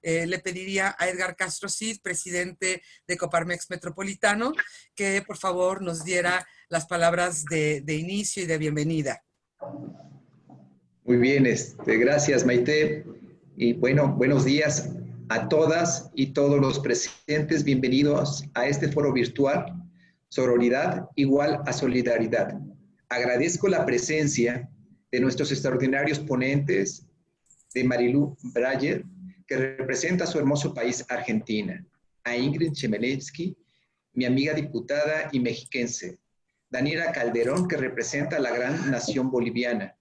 le pediría a Edgar Castro Cid, presidente de Coparmex Metropolitano, que por favor nos diera las palabras de inicio y de bienvenida. Muy bien, gracias Maite. Y bueno, buenos días a todas y todos los presentes. Bienvenidos a este foro virtual, Sororidad igual a Solidaridad. Agradezco la presencia de nuestros extraordinarios ponentes, de Marilu Breyer, que representa a su hermoso país, Argentina, a Ingrid Chmelevski, mi amiga diputada y mexiquense, Daniela Calderón, que representa a la gran nación boliviana,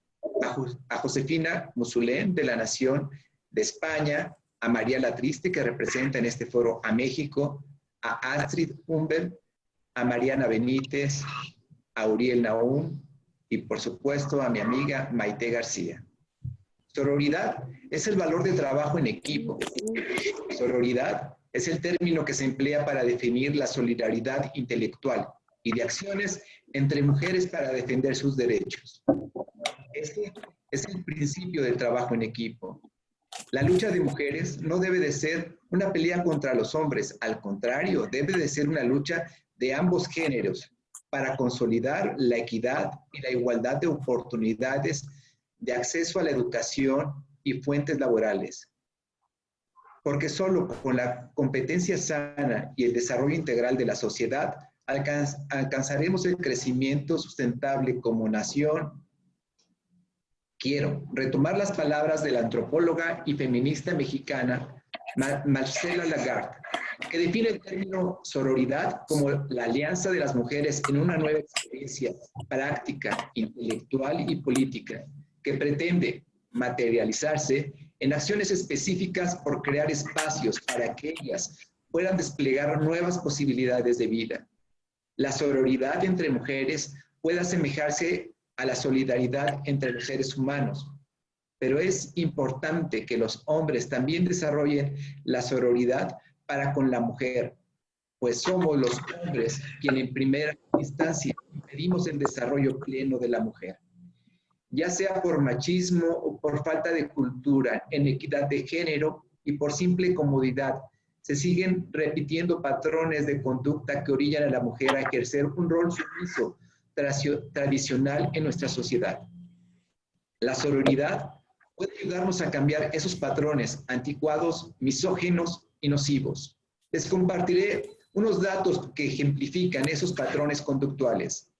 a Josefina Musulén, de la nación de España, a María Latriste, que representa en este foro a México, a Astrid Humbert, a Mariana Benítez, a Uriel Naum y por supuesto a mi amiga Maite García. Sororidad es el valor de trabajo en equipo. Sororidad es el término que se emplea para definir la solidaridad intelectual y de acciones entre mujeres para defender sus derechos. Este es el principio del trabajo en equipo. La lucha de mujeres no debe de ser una pelea contra los hombres, al contrario, debe de ser una lucha de ambos géneros para consolidar la equidad y la igualdad de oportunidades de acceso a la educación y fuentes laborales. Porque solo con la competencia sana y el desarrollo integral de la sociedad alcanzaremos el crecimiento sustentable como nación. Quiero retomar las palabras de la antropóloga y feminista mexicana Marcela Lagarde, que define el término sororidad como la alianza de las mujeres en una nueva experiencia práctica, intelectual y política, que pretende materializarse en acciones específicas por crear espacios para que ellas puedan desplegar nuevas posibilidades de vida. La sororidad entre mujeres puede asemejarse a la solidaridad entre los seres humanos, pero es importante que los hombres también desarrollen la sororidad para con la mujer, pues somos los hombres quienes en primera instancia impedimos el desarrollo pleno de la mujer. Ya sea por machismo o por falta de cultura, en equidad de género y por simple comodidad, se siguen repitiendo patrones de conducta que orillan a la mujer a ejercer un rol sumiso tradicional en nuestra sociedad. La sororidad puede ayudarnos a cambiar esos patrones anticuados, misóginos y nocivos. Les compartiré unos datos que ejemplifican esos patrones conductuales.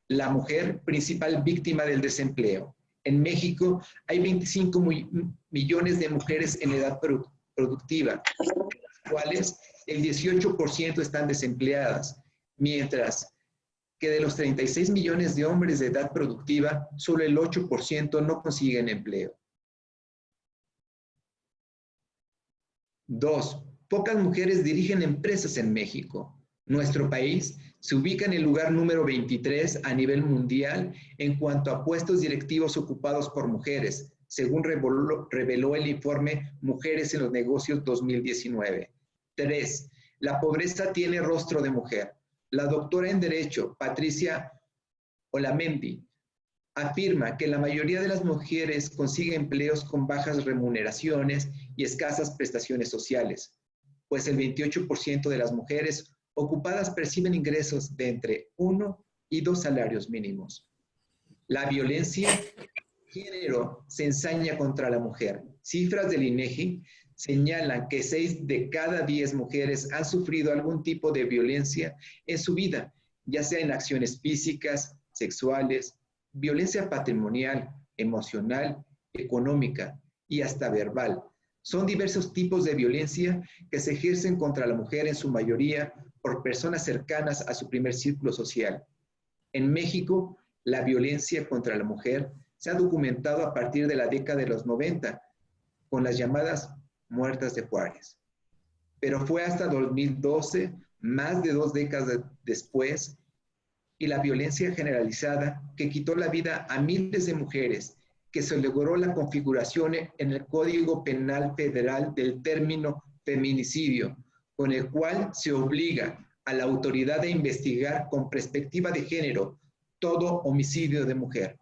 La mujer, principal víctima del desempleo. En México hay 25 millones de mujeres en edad productiva, de las cuales el 18% están desempleadas, mientras que de los 36 millones de hombres de edad productiva, solo el 8% no consiguen empleo. 2. Pocas mujeres dirigen empresas en México. Nuestro país se ubica en el lugar número 23 a nivel mundial en cuanto a puestos directivos ocupados por mujeres, según reveló el informe Mujeres en los Negocios 2019. 3. La pobreza tiene rostro de mujer. La doctora en Derecho, Patricia Olamendi, afirma que la mayoría de las mujeres consigue empleos con bajas remuneraciones y escasas prestaciones sociales, pues el 28% de las mujeres ocupadas perciben ingresos de entre 1 y 2 salarios mínimos. La violencia de género se ensaña contra la mujer. Cifras del INEGI señalan que 6 de cada 10 mujeres han sufrido algún tipo de violencia en su vida, ya sea en acciones físicas, sexuales, violencia patrimonial, emocional, económica y hasta verbal. Son diversos tipos de violencia que se ejercen contra la mujer en su mayoría por personas cercanas a su primer círculo social. En México, la violencia contra la mujer se ha documentado a partir de la década de los 90, con las llamadas muertas de Juárez. Pero fue hasta 2012, más de 2 décadas después, y la violencia generalizada que quitó la vida a miles de mujeres, que se logró la configuración en el Código Penal Federal del término feminicidio, con el cual se obliga a la autoridad a investigar con perspectiva de género todo homicidio de mujer.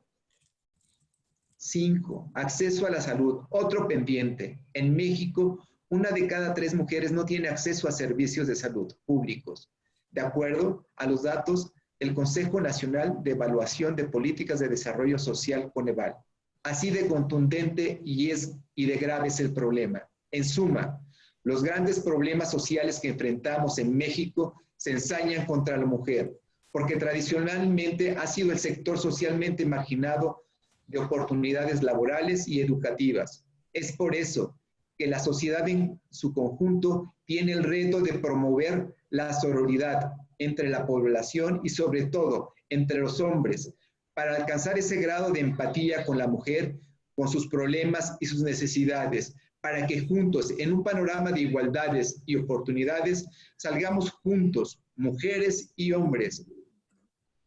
5. Acceso a la salud, otro pendiente. En México, una de cada 3 mujeres no tiene acceso a servicios de salud públicos, de acuerdo a los datos del Consejo Nacional de Evaluación de Políticas de Desarrollo Social, Coneval. Así de contundente y de grave es el problema. En suma, los grandes problemas sociales que enfrentamos en México se ensañan contra la mujer, porque tradicionalmente ha sido el sector socialmente marginado de oportunidades laborales y educativas. Es por eso que la sociedad en su conjunto tiene el reto de promover la sororidad entre la población y sobre todo entre los hombres, para alcanzar ese grado de empatía con la mujer, con sus problemas y sus necesidades, para que juntos, en un panorama de igualdades y oportunidades, salgamos juntos, mujeres y hombres,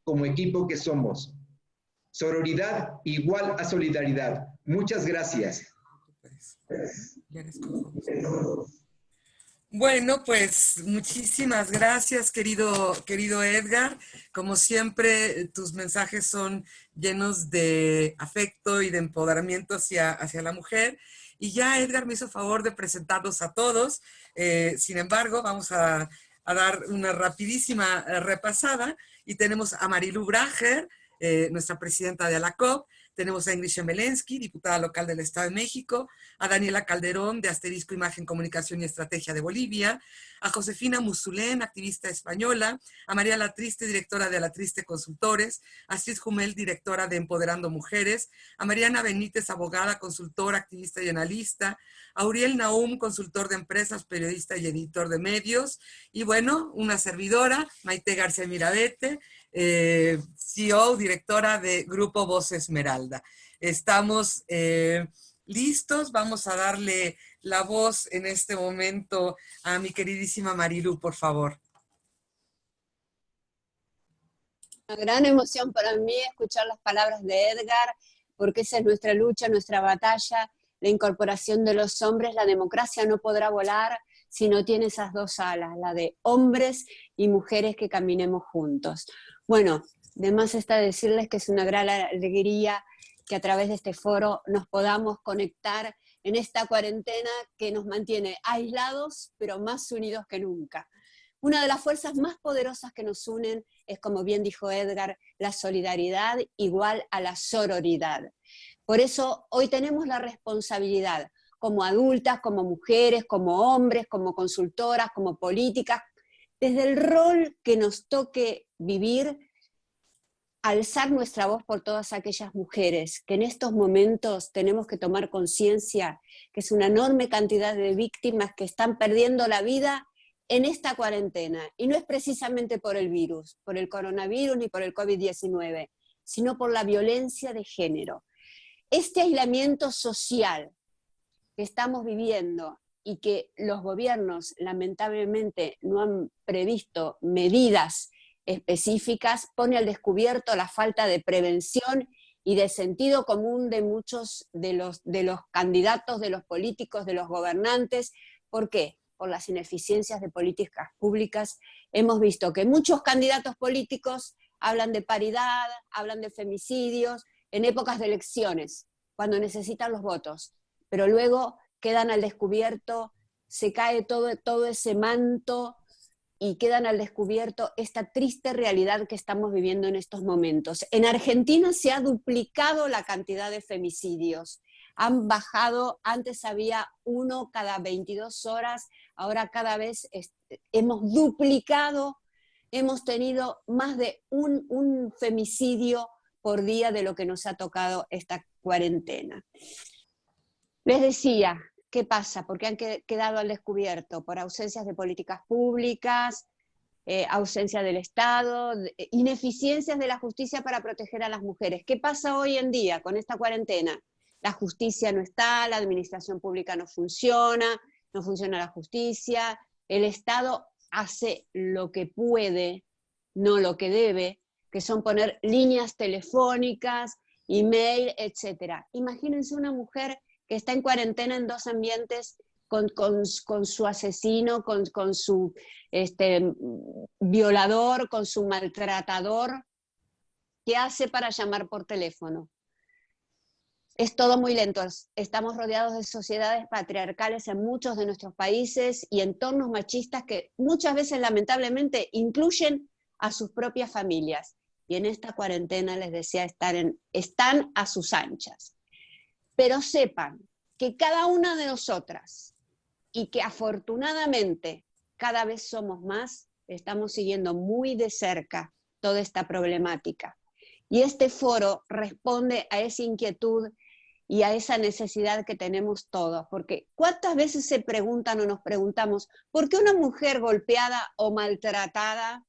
como equipo que somos. Sororidad igual a solidaridad. Muchas gracias. Bueno, pues muchísimas gracias, querido Edgar. Como siempre, tus mensajes son llenos de afecto y de empoderamiento hacia la mujer. Y ya Edgar me hizo favor de presentarlos a todos. Sin embargo, vamos a dar una rapidísima repasada. Y tenemos a Marilu Brager, nuestra presidenta de ALACOP. Tenemos a Ingrid Shemelensky, diputada local del Estado de México, a Daniela Calderón, de Asterisco Imagen, Comunicación y Estrategia de Bolivia, a Josefina Musulén, activista española, a María Latriste, directora de Latriste Consultores, a Astrid Jumel, directora de Empoderando Mujeres, a Mariana Benítez, abogada, consultora, activista y analista, a Uriel Naum, consultor de empresas, periodista y editor de medios, y bueno, una servidora, Maite García Mirabete, CEO, directora de Grupo Voz Esmeralda. Estamos listos, vamos a darle la voz en este momento a mi queridísima Marilu, por favor. Una gran emoción para mí escuchar las palabras de Edgar, porque esa es nuestra lucha, nuestra batalla, la incorporación de los hombres. La democracia no podrá volar si no tiene esas dos alas, la de hombres y mujeres que caminemos juntos. Bueno, de más está decirles que es una gran alegría que a través de este foro nos podamos conectar en esta cuarentena que nos mantiene aislados, pero más unidos que nunca. Una de las fuerzas más poderosas que nos unen es, como bien dijo Edgar, la solidaridad igual a la sororidad. Por eso hoy tenemos la responsabilidad, como adultas, como mujeres, como hombres, como consultoras, como políticas, desde el rol que nos toque vivir, alzar nuestra voz por todas aquellas mujeres que en estos momentos tenemos que tomar conciencia que es una enorme cantidad de víctimas que están perdiendo la vida en esta cuarentena. Y no es precisamente por el virus, por el coronavirus ni por el COVID-19, sino por la violencia de género. Este aislamiento social que estamos viviendo y que los gobiernos lamentablemente no han previsto medidas específicas, pone al descubierto la falta de prevención y de sentido común de muchos de los candidatos, de los políticos, de los gobernantes. ¿Por qué? Por las ineficiencias de políticas públicas. Hemos visto que muchos candidatos políticos hablan de paridad, hablan de femicidios en épocas de elecciones, cuando necesitan los votos, pero luego quedan al descubierto, se cae todo ese manto y quedan al descubierto esta triste realidad que estamos viviendo en estos momentos. En Argentina se ha duplicado la cantidad de femicidios. Han bajado, antes había uno cada 22 horas, ahora cada vez hemos duplicado, hemos tenido más de un femicidio por día de lo que nos ha tocado esta cuarentena. Les decía, ¿qué pasa? Porque han quedado al descubierto por ausencias de políticas públicas, ausencia del Estado, ineficiencias de la justicia para proteger a las mujeres. ¿Qué pasa hoy en día con esta cuarentena? La justicia no está, la administración pública no funciona la justicia, el Estado hace lo que puede, no lo que debe, que son poner líneas telefónicas, email, etc. Imagínense una mujer que está en cuarentena en dos ambientes con su asesino, con su violador, con su maltratador. ¿Qué hace para llamar por teléfono? Es todo muy lento. Estamos rodeados de sociedades patriarcales en muchos de nuestros países y entornos machistas que muchas veces lamentablemente incluyen a sus propias familias. Y en esta cuarentena, les decía, están a sus anchas. Pero sepan que cada una de nosotras, y que afortunadamente cada vez somos más, estamos siguiendo muy de cerca toda esta problemática. Y este foro responde a esa inquietud y a esa necesidad que tenemos todos, porque ¿cuántas veces se preguntan o nos preguntamos por qué una mujer golpeada o maltratada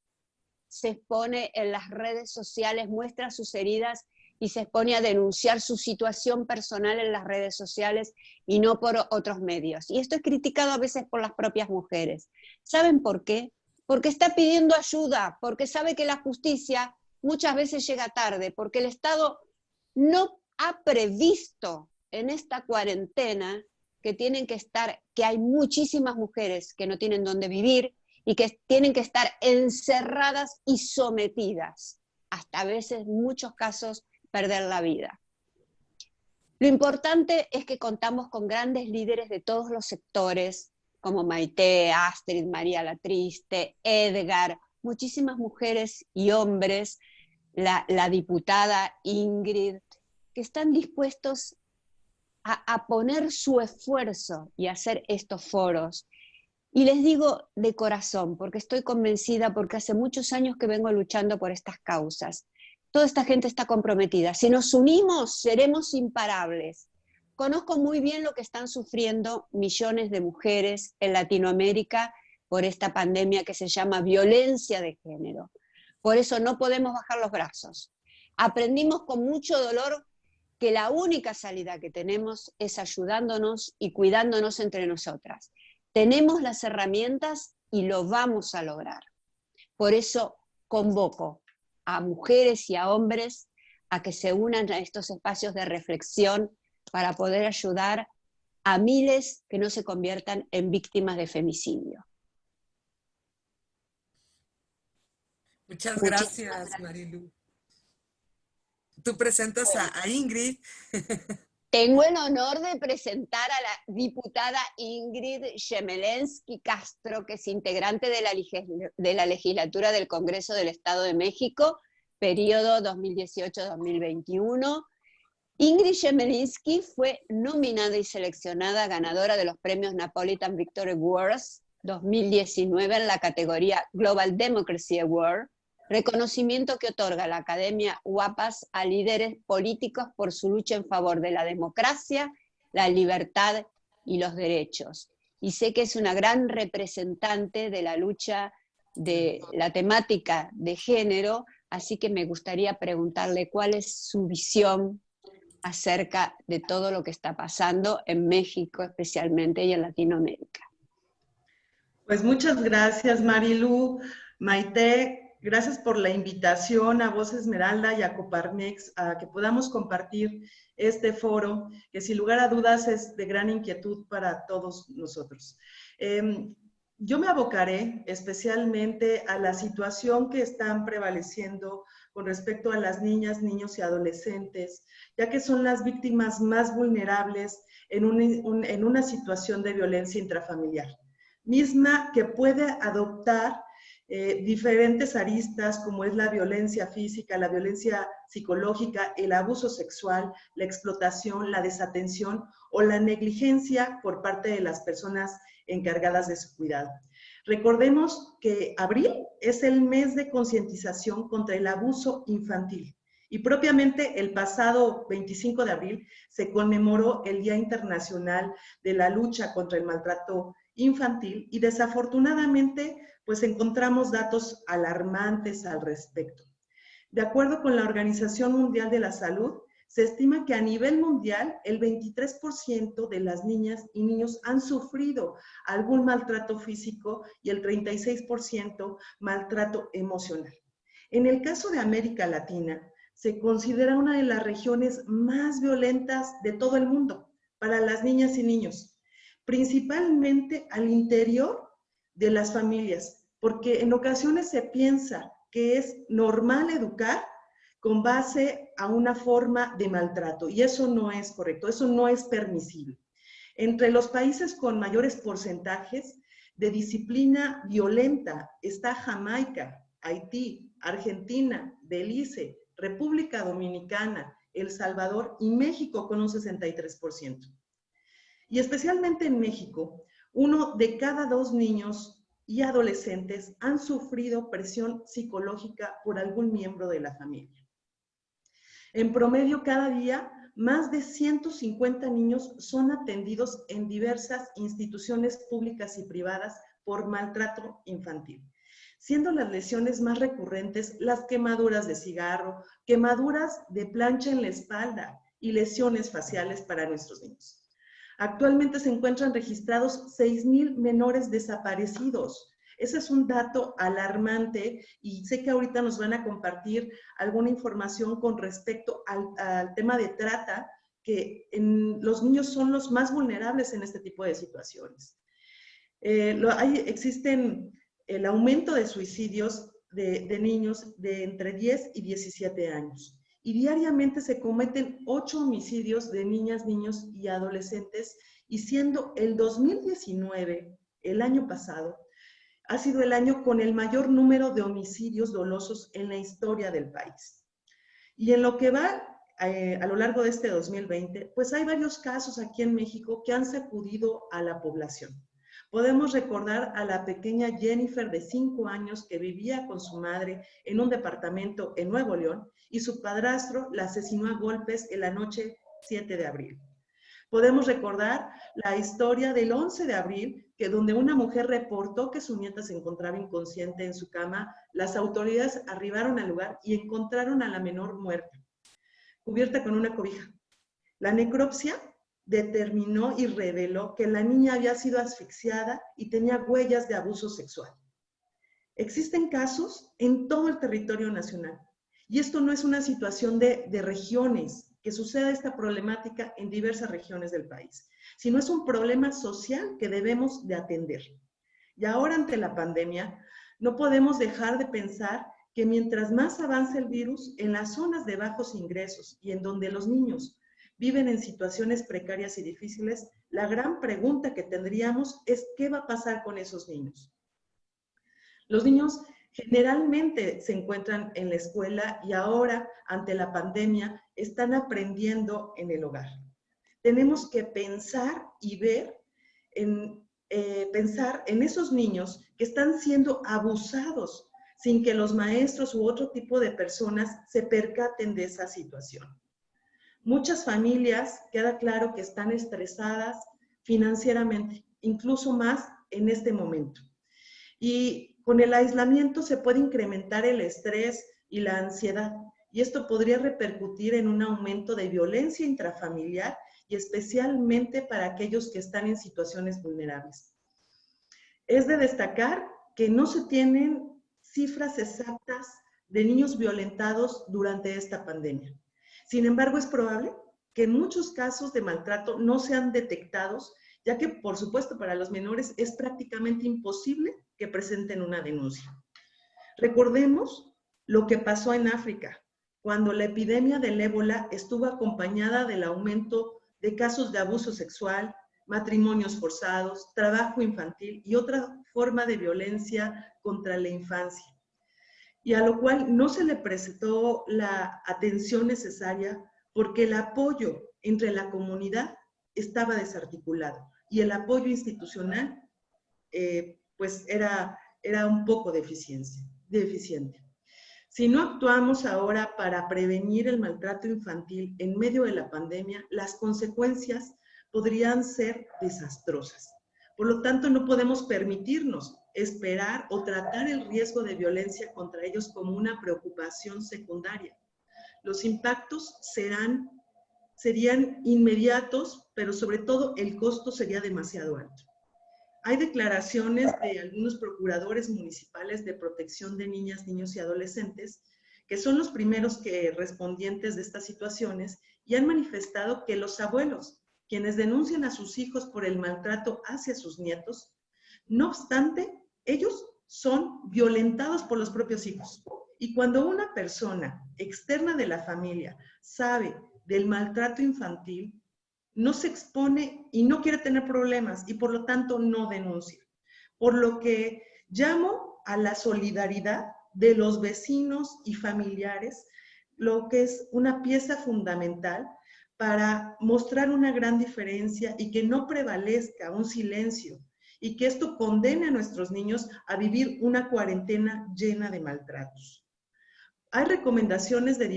se expone en las redes sociales, muestra sus heridas y se expone a denunciar su situación personal en las redes sociales y no por otros medios? Y esto es criticado a veces por las propias mujeres. ¿Saben por qué? Porque está pidiendo ayuda, porque sabe que la justicia muchas veces llega tarde, porque el Estado no ha previsto en esta cuarentena que hay muchísimas mujeres que no tienen dónde vivir y que tienen que estar encerradas y sometidas, hasta a veces, en muchos casos, perder la vida. Lo importante es que contamos con grandes líderes de todos los sectores, como Maite, Astrid, María la Triste, Edgar, muchísimas mujeres y hombres, la diputada Ingrid, que están dispuestos a poner su esfuerzo y hacer estos foros. Y les digo de corazón, porque estoy convencida, porque hace muchos años que vengo luchando por estas causas. Toda esta gente está comprometida. Si nos unimos, seremos imparables. Conozco muy bien lo que están sufriendo millones de mujeres en Latinoamérica por esta pandemia que se llama violencia de género. Por eso no podemos bajar los brazos. Aprendimos con mucho dolor que la única salida que tenemos es ayudándonos y cuidándonos entre nosotras. Tenemos las herramientas y lo vamos a lograr. Por eso convoco a mujeres y a hombres a que se unan a estos espacios de reflexión para poder ayudar a miles que no se conviertan en víctimas de femicidio. Muchas gracias, Marilu. Tú presentas a Ingrid. Tengo el honor de presentar a la diputada Ingrid Chemerinsky Castro, que es integrante de la legislatura del Congreso del Estado de México, periodo 2018-2021. Ingrid Chemerinsky fue nominada y seleccionada ganadora de los premios Napolitan Victory Awards 2019 en la categoría Global Democracy Award, reconocimiento que otorga la Academia UAPAS a líderes políticos por su lucha en favor de la democracia, la libertad y los derechos. Y sé que es una gran representante de la lucha de la temática de género, así que me gustaría preguntarle cuál es su visión acerca de todo lo que está pasando en México especialmente y en Latinoamérica. Pues muchas gracias, Marilu. Maite, gracias por la invitación a Voz Esmeralda y a Coparmex a que podamos compartir este foro, que sin lugar a dudas es de gran inquietud para todos nosotros. Yo me abocaré especialmente a la situación que están prevaleciendo con respecto a las niñas, niños y adolescentes, ya que son las víctimas más vulnerables en una situación de violencia intrafamiliar, misma que puede adoptar diferentes aristas como es la violencia física, la violencia psicológica, el abuso sexual, la explotación, la desatención o la negligencia por parte de las personas encargadas de su cuidado. Recordemos que abril es el mes de concientización contra el abuso infantil y propiamente el pasado 25 de abril se conmemoró el Día Internacional de la Lucha contra el Maltrato Infantil y desafortunadamente pues encontramos datos alarmantes al respecto. De acuerdo con la Organización Mundial de la Salud, se estima que a nivel mundial el 23% de las niñas y niños han sufrido algún maltrato físico y el 36% maltrato emocional. En el caso de América Latina, se considera una de las regiones más violentas de todo el mundo para las niñas y niños, principalmente al interior de las familias, porque en ocasiones se piensa que es normal educar con base a una forma de maltrato, y eso no es correcto, eso no es permisible. Entre los países con mayores porcentajes de disciplina violenta está Jamaica, Haití, Argentina, Belice, República Dominicana, El Salvador y México con un 63%. Y especialmente en México, 1 de cada 2 niños y adolescentes han sufrido presión psicológica por algún miembro de la familia. En promedio, cada día, más de 150 niños son atendidos en diversas instituciones públicas y privadas por maltrato infantil, siendo las lesiones más recurrentes las quemaduras de cigarro, quemaduras de plancha en la espalda y lesiones faciales para nuestros niños. Actualmente se encuentran registrados 6,000 menores desaparecidos. Ese es un dato alarmante y sé que ahorita nos van a compartir alguna información con respecto al tema de trata, que los niños son los más vulnerables en este tipo de situaciones. Existen el aumento de suicidios de niños de entre 10 y 17 años. Y diariamente se cometen 8 homicidios de niñas, niños y adolescentes, y siendo el 2019, el año pasado, ha sido el año con el mayor número de homicidios dolosos en la historia del país. Y en lo que va a lo largo de este 2020, pues hay varios casos aquí en México que han sacudido a la población. Podemos recordar a la pequeña Jennifer de 5 años que vivía con su madre en un departamento en Nuevo León y su padrastro la asesinó a golpes en la noche 7 de abril. Podemos recordar la historia del 11 de abril, donde una mujer reportó que su nieta se encontraba inconsciente en su cama. Las autoridades arribaron al lugar y encontraron a la menor muerta, cubierta con una cobija. La necropsia determinó y reveló que la niña había sido asfixiada y tenía huellas de abuso sexual. Existen casos en todo el territorio nacional. Y esto no es una situación de regiones, que suceda esta problemática en diversas regiones del país, sino es un problema social que debemos de atender. Y ahora, ante la pandemia, no podemos dejar de pensar que mientras más avance el virus, en las zonas de bajos ingresos y en donde los niños viven en situaciones precarias y difíciles, la gran pregunta que tendríamos es ¿qué va a pasar con esos niños? Los niños generalmente se encuentran en la escuela y ahora, ante la pandemia, están aprendiendo en el hogar. Tenemos que pensar y pensar en esos niños que están siendo abusados sin que los maestros u otro tipo de personas se percaten de esa situación. Muchas familias, queda claro que están estresadas financieramente, incluso más en este momento. Y con el aislamiento se puede incrementar el estrés y la ansiedad, y esto podría repercutir en un aumento de violencia intrafamiliar y especialmente para aquellos que están en situaciones vulnerables. Es de destacar que no se tienen cifras exactas de niños violentados durante esta pandemia. Sin embargo, es probable que en muchos casos de maltrato no sean detectados, ya que, por supuesto, para los menores es prácticamente imposible que presenten una denuncia. Recordemos lo que pasó en África, cuando la epidemia del ébola estuvo acompañada del aumento de casos de abuso sexual, matrimonios forzados, trabajo infantil y otra forma de violencia contra la infancia, y a lo cual no se le prestó la atención necesaria porque el apoyo entre la comunidad estaba desarticulado y el apoyo institucional pues era un poco deficiente. Si no actuamos ahora para prevenir el maltrato infantil en medio de la pandemia, las consecuencias podrían ser desastrosas. Por lo tanto, no podemos permitirnos esperar o tratar el riesgo de violencia contra ellos como una preocupación secundaria. Los impactos serían inmediatos, pero sobre todo el costo sería demasiado alto. Hay declaraciones de algunos procuradores municipales de protección de niñas, niños y adolescentes, que son los primeros respondientes de estas situaciones, y han manifestado que los abuelos, quienes denuncian a sus hijos por el maltrato hacia sus nietos, no obstante, ellos son violentados por los propios hijos. Y cuando una persona externa de la familia sabe del maltrato infantil, no se expone y no quiere tener problemas y por lo tanto no denuncia. Por lo que llamo a la solidaridad de los vecinos y familiares, lo que es una pieza fundamental para mostrar una gran diferencia y que no prevalezca un silencio y que esto condene a nuestros niños a vivir una cuarentena llena de maltratos. Hay recomendaciones de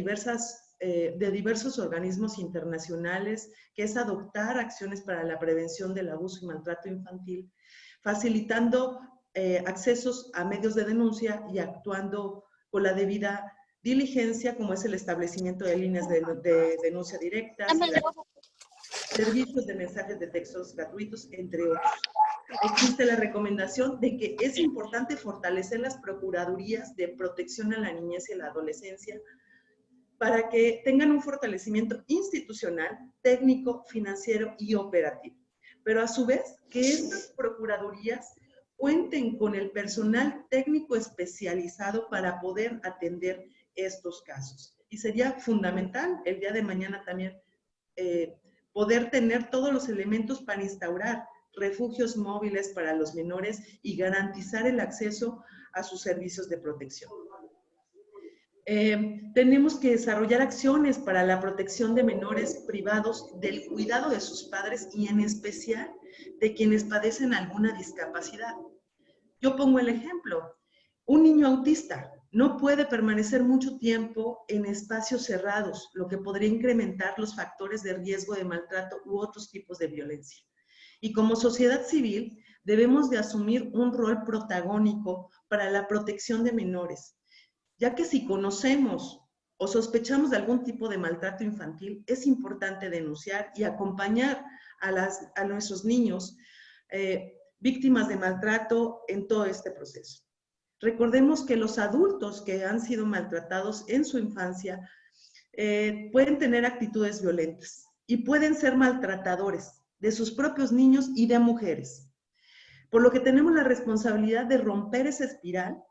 diversos organismos internacionales, que es adoptar acciones para la prevención del abuso y maltrato infantil, facilitando accesos a medios de denuncia y actuando con la debida diligencia, como es el establecimiento de líneas de denuncia directas, servicios de mensajes de textos gratuitos, entre otros. Existe la recomendación de que es importante fortalecer las procuradurías de protección a la niñez y a la adolescencia para que tengan un fortalecimiento institucional, técnico, financiero y operativo. Pero a su vez, que estas procuradurías cuenten con el personal técnico especializado para poder atender estos casos. Y sería fundamental el día de mañana también poder tener todos los elementos para instaurar refugios móviles para los menores y garantizar el acceso a sus servicios de protección. Tenemos que desarrollar acciones para la protección de menores privados del cuidado de sus padres y en especial de quienes padecen alguna discapacidad. Yo pongo el ejemplo, un niño autista no puede permanecer mucho tiempo en espacios cerrados, lo que podría incrementar los factores de riesgo de maltrato u otros tipos de violencia. Y como sociedad civil debemos de asumir un rol protagónico para la protección de menores, ya que si conocemos o sospechamos de algún tipo de maltrato infantil, es importante denunciar y acompañar a nuestros niños víctimas de maltrato en todo este proceso. Recordemos que los adultos que han sido maltratados en su infancia pueden tener actitudes violentas y pueden ser maltratadores de sus propios niños y de mujeres. Por lo que tenemos la responsabilidad de romper esa espiral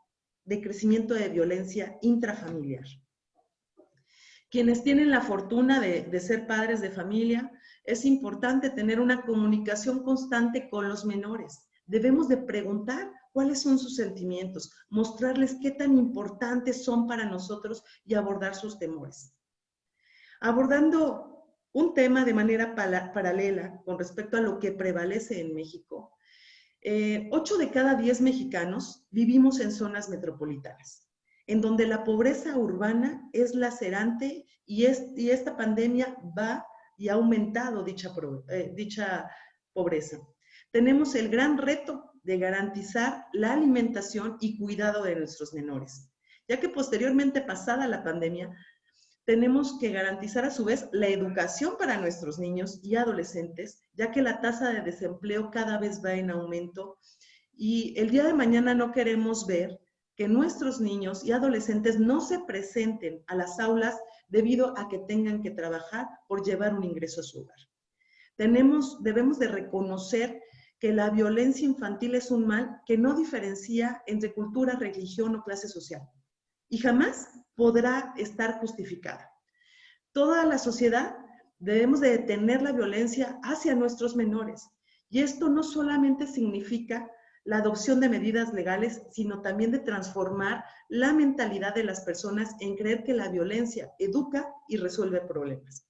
de crecimiento de violencia intrafamiliar. Quienes tienen la fortuna de ser padres de familia, es importante tener una comunicación constante con los menores. Debemos de preguntar cuáles son sus sentimientos, mostrarles qué tan importantes son para nosotros y abordar sus temores. Abordando un tema de manera paralela con respecto a lo que prevalece en México, 8 de cada 10 mexicanos vivimos en zonas metropolitanas, en donde la pobreza urbana es lacerante y esta pandemia va y ha aumentado dicha pobreza. Tenemos el gran reto de garantizar la alimentación y cuidado de nuestros menores, ya que posteriormente pasada la pandemia, tenemos que garantizar a su vez la educación para nuestros niños y adolescentes, ya que la tasa de desempleo cada vez va en aumento y el día de mañana no queremos ver que nuestros niños y adolescentes no se presenten a las aulas debido a que tengan que trabajar por llevar un ingreso a su hogar. Debemos de reconocer que la violencia infantil es un mal que no diferencia entre cultura, religión o clase social y jamás podrá estar justificada. Toda la sociedad debemos de detener la violencia hacia nuestros menores. Y esto no solamente significa la adopción de medidas legales, sino también de transformar la mentalidad de las personas en creer que la violencia educa y resuelve problemas.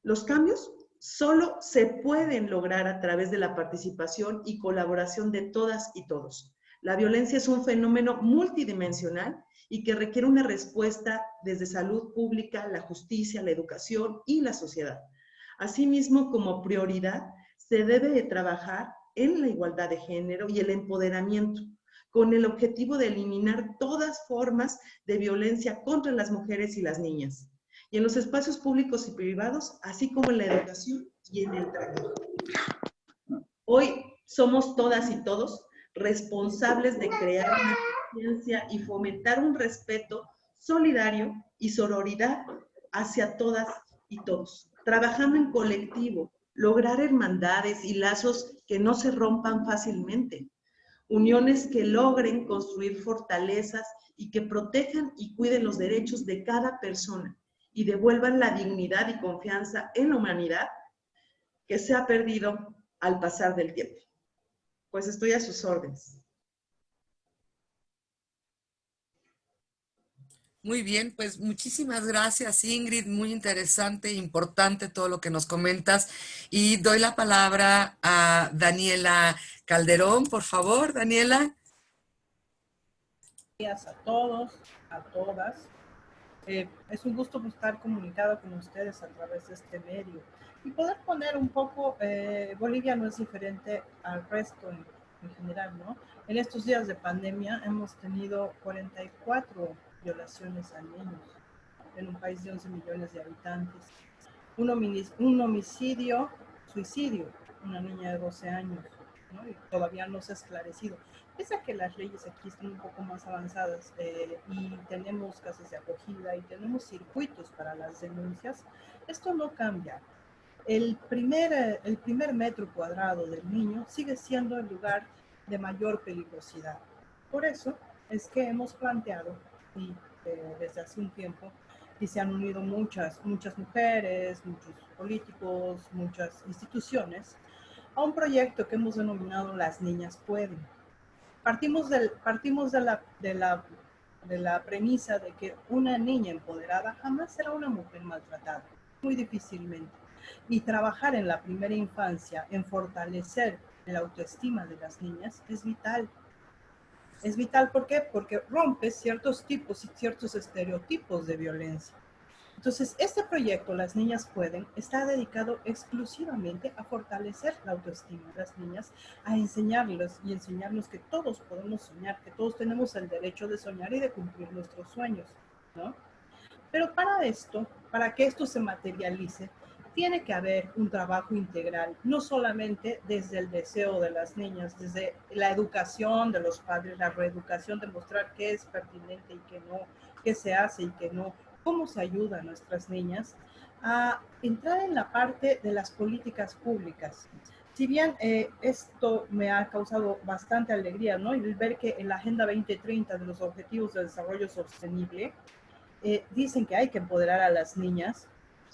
Los cambios solo se pueden lograr a través de la participación y colaboración de todas y todos. La violencia es un fenómeno multidimensional y que requiere una respuesta desde salud pública, la justicia, la educación y la sociedad. Asimismo, como prioridad, se debe de trabajar en la igualdad de género y el empoderamiento, con el objetivo de eliminar todas formas de violencia contra las mujeres y las niñas, y en los espacios públicos y privados, así como en la educación y en el trabajo. Hoy somos todas y todos responsables de crear una conciencia y fomentar un respeto solidario y sororidad hacia todas y todos, trabajando en colectivo, lograr hermandades y lazos que no se rompan fácilmente. uniones que logren construir fortalezas y que protejan y cuiden los derechos de cada persona y devuelvan la dignidad y confianza en la humanidad que se ha perdido al pasar del tiempo. Pues estoy a sus órdenes. Muy bien, pues muchísimas gracias, Ingrid. Muy interesante, importante todo lo que nos comentas. Y doy la palabra a Daniela Calderón, por favor, Daniela. Días a todos, a todas. Es un gusto estar comunicado con ustedes a través de este medio y poder poner un poco, Bolivia no es diferente al resto en general, ¿no? En estos días de pandemia hemos tenido 44 violaciones a niños en un país de 11 millones de habitantes. Un homicidio, suicidio, una niña de 12 años, ¿no? Y todavía no se ha esclarecido. Pese a que las leyes aquí están un poco más avanzadas y tenemos casas de acogida y tenemos circuitos para las denuncias, esto no cambia. El primer metro cuadrado del niño sigue siendo el lugar de mayor peligrosidad. Por eso es que hemos planteado, y desde hace un tiempo, y se han unido muchas mujeres, muchos políticos, muchas instituciones, a un proyecto que hemos denominado Las Niñas Pueden. Partimos de la premisa de que una niña empoderada jamás será una mujer maltratada, muy difícilmente. Y trabajar en la primera infancia, en fortalecer la autoestima de las niñas, es vital. Es vital, ¿por qué? Porque rompe ciertos tipos y ciertos estereotipos de violencia. Entonces, este proyecto, Las Niñas Pueden, está dedicado exclusivamente a fortalecer la autoestima de las niñas, a enseñarles y enseñarnos que todos podemos soñar, que todos tenemos el derecho de soñar y de cumplir nuestros sueños, ¿no? Pero para esto, para que esto se materialice, tiene que haber un trabajo integral, no solamente desde el deseo de las niñas, desde la educación de los padres, la reeducación, de mostrar qué es pertinente y qué no, qué se hace y qué no, cómo se ayuda a nuestras niñas, a entrar en la parte de las políticas públicas. Si bien esto me ha causado bastante alegría, ¿no? Y ver que en la Agenda 2030 de los Objetivos de Desarrollo Sostenible, dicen que hay que empoderar a las niñas,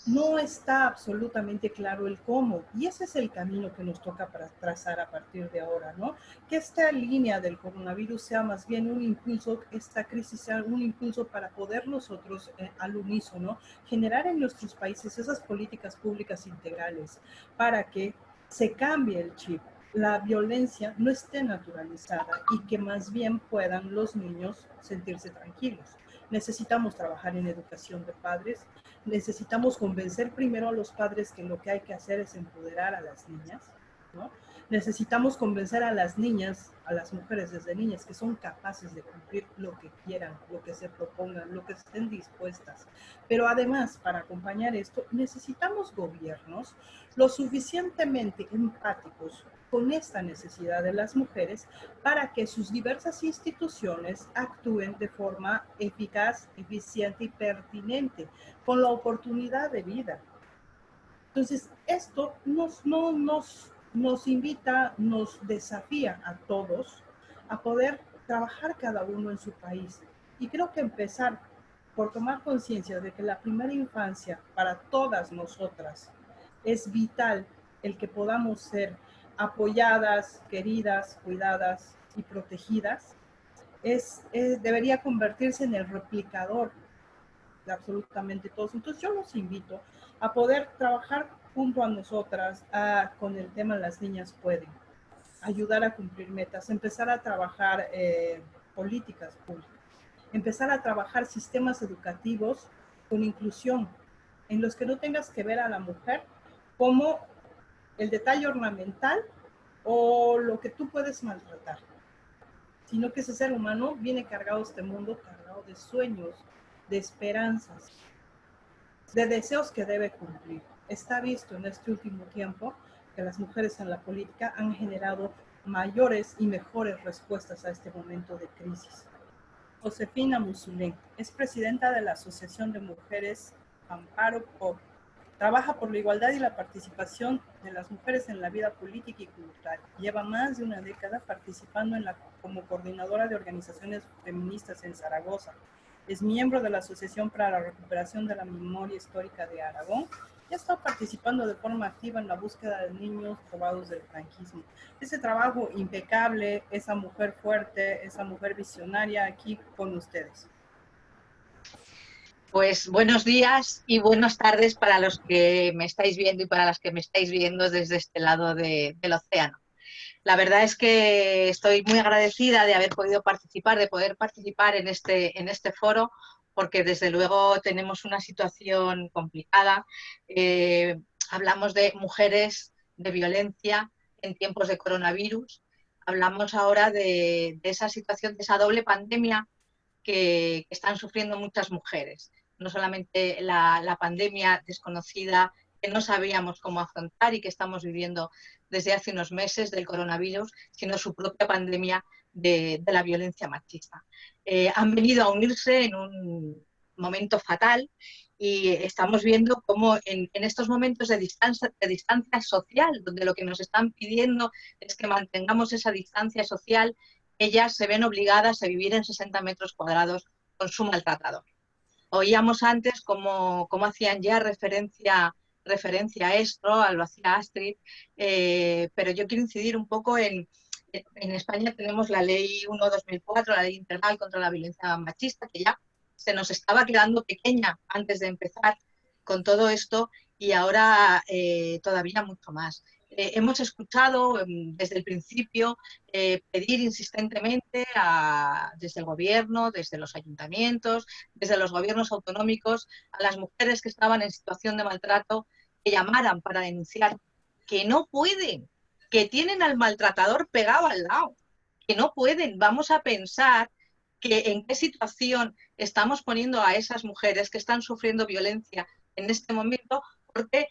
no está absolutamente claro el cómo, y ese es el camino que nos toca para trazar a partir de ahora, ¿no? Que esta línea del coronavirus sea más bien un impulso, esta crisis sea un impulso para poder nosotros, al unísono, generar en nuestros países esas políticas públicas integrales para que se cambie el chip, la violencia no esté naturalizada y que más bien puedan los niños sentirse tranquilos. Necesitamos trabajar en educación de padres, necesitamos convencer primero a los padres que lo que hay que hacer es empoderar a las niñas, ¿no? Necesitamos convencer a las niñas, a las mujeres desde niñas, que son capaces de cumplir lo que quieran, lo que se propongan, lo que estén dispuestas. Pero además, para acompañar esto, necesitamos gobiernos lo suficientemente empáticos con esta necesidad de las mujeres para que sus diversas instituciones actúen de forma eficaz, eficiente y pertinente, con la oportunidad de vida. Entonces, esto nos invita, nos desafía a todos a poder trabajar cada uno en su país. Y creo que empezar por tomar conciencia de que la primera infancia para todas nosotras es vital, el que podamos ser apoyadas, queridas, cuidadas y protegidas, debería convertirse en el replicador de absolutamente todos. Entonces yo los invito a poder trabajar junto a nosotras con el tema Las Niñas Pueden, ayudar a cumplir metas, empezar a trabajar políticas públicas, empezar a trabajar sistemas educativos con inclusión, en los que no tengas que ver a la mujer como el detalle ornamental o lo que tú puedes maltratar, sino que ese ser humano viene cargado a este mundo, cargado de sueños, de esperanzas, de deseos que debe cumplir. Está visto en este último tiempo que las mujeres en la política han generado mayores y mejores respuestas a este momento de crisis. Josefina Musulén es presidenta de la Asociación de Mujeres Amparo por Trabaja por la igualdad y la participación de las mujeres en la vida política y cultural. Lleva más de una década participando como coordinadora de organizaciones feministas en Zaragoza. Es miembro de la Asociación para la Recuperación de la Memoria Histórica de Aragón y ha estado participando de forma activa en la búsqueda de niños robados del franquismo. Ese trabajo impecable, esa mujer fuerte, esa mujer visionaria aquí con ustedes. Pues buenos días y buenas tardes para los que me estáis viendo y para las que me estáis viendo desde este lado del océano. La verdad es que estoy muy agradecida de haber podido participar, de poder participar en este foro, porque desde luego tenemos una situación complicada. Hablamos de mujeres, de violencia en tiempos de coronavirus. Hablamos ahora de esa situación, de esa doble pandemia que están sufriendo muchas mujeres. No solamente la pandemia desconocida que no sabíamos cómo afrontar y que estamos viviendo desde hace unos meses del coronavirus, sino su propia pandemia de la violencia machista. Han venido a unirse en un momento fatal y estamos viendo cómo en estos momentos de distancia social, donde lo que nos están pidiendo es que mantengamos esa distancia social, ellas se ven obligadas a vivir en 60 metros cuadrados con su maltratador. Oíamos antes cómo hacían ya referencia a esto, lo hacía Astrid, pero yo quiero incidir un poco en España tenemos la Ley 1/2004, la Ley Integral contra la Violencia Machista, que ya se nos estaba quedando pequeña antes de empezar con todo esto y ahora todavía mucho más. Hemos escuchado desde el principio pedir insistentemente desde el gobierno, desde los ayuntamientos, desde los gobiernos autonómicos, a las mujeres que estaban en situación de maltrato que llamaran para denunciar, que no pueden, que tienen al maltratador pegado al lado, que no pueden. Vamos a pensar en qué situación estamos poniendo a esas mujeres que están sufriendo violencia en este momento, porque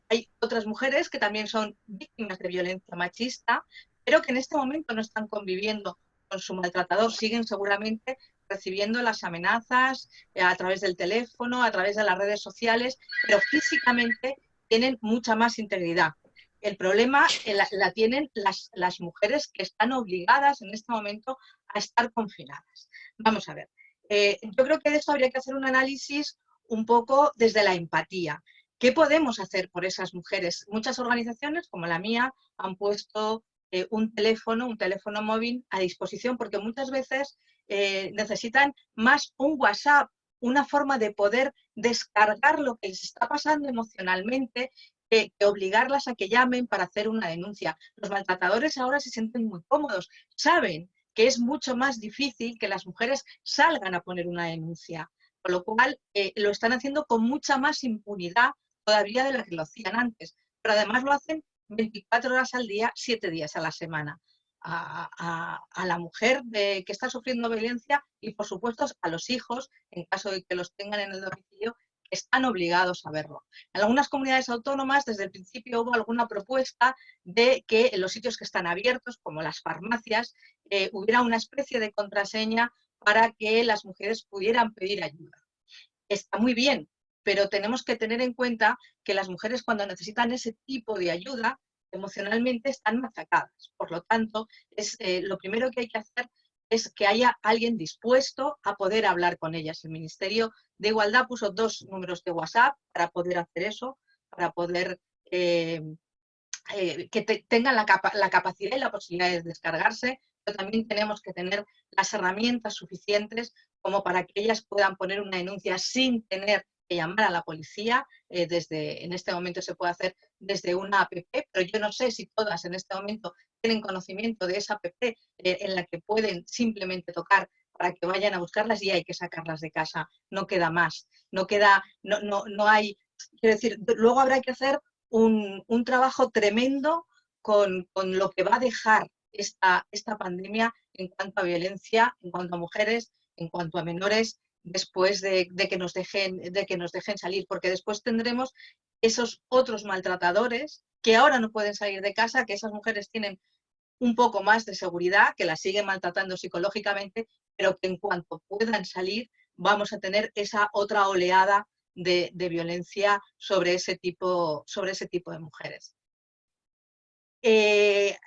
hay otras mujeres que también son víctimas de violencia machista, pero que en este momento no están conviviendo con su maltratador, siguen seguramente recibiendo las amenazas a través del teléfono, a través de las redes sociales, pero físicamente tienen mucha más integridad. El problema la tienen las mujeres que están obligadas en este momento a estar confinadas. Vamos a ver, yo creo que de esto habría que hacer un análisis un poco desde la empatía. ¿Qué podemos hacer por esas mujeres? Muchas organizaciones, como la mía, han puesto un teléfono móvil a disposición, porque muchas veces necesitan más un WhatsApp, una forma de poder descargar lo que les está pasando emocionalmente, que obligarlas a que llamen para hacer una denuncia. Los maltratadores ahora se sienten muy cómodos, saben que es mucho más difícil que las mujeres salgan a poner una denuncia, con lo cual lo están haciendo con mucha más impunidad todavía de la que lo hacían antes, pero además lo hacen 24 horas al día, 7 días a la semana. A la mujer que está sufriendo violencia y, por supuesto, a los hijos, en caso de que los tengan en el domicilio, que están obligados a verlo. En algunas comunidades autónomas, desde el principio hubo alguna propuesta de que en los sitios que están abiertos, como las farmacias, hubiera una especie de contraseña para que las mujeres pudieran pedir ayuda. Está muy bien, pero tenemos que tener en cuenta que las mujeres, cuando necesitan ese tipo de ayuda, emocionalmente están machacadas. Por lo tanto, lo primero que hay que hacer es que haya alguien dispuesto a poder hablar con ellas. El Ministerio de Igualdad puso 2 números de WhatsApp para poder hacer eso, para poder que tengan la capacidad y la posibilidad de descargarse, pero también tenemos que tener las herramientas suficientes como para que ellas puedan poner una denuncia sin tener que llamar a la policía. En este momento se puede hacer desde una app, pero yo no sé si todas en este momento tienen conocimiento de esa app en la que pueden simplemente tocar para que vayan a buscarlas y hay que sacarlas de casa. No queda más, no hay, quiero decir, luego habrá que hacer un trabajo tremendo con lo que va a dejar esta pandemia en cuanto a violencia, en cuanto a mujeres, en cuanto a menores, después de que nos dejen salir, porque después tendremos esos otros maltratadores que ahora no pueden salir de casa, que esas mujeres tienen un poco más de seguridad, que las siguen maltratando psicológicamente, pero que en cuanto puedan salir vamos a tener esa otra oleada de violencia sobre ese tipo de mujeres. En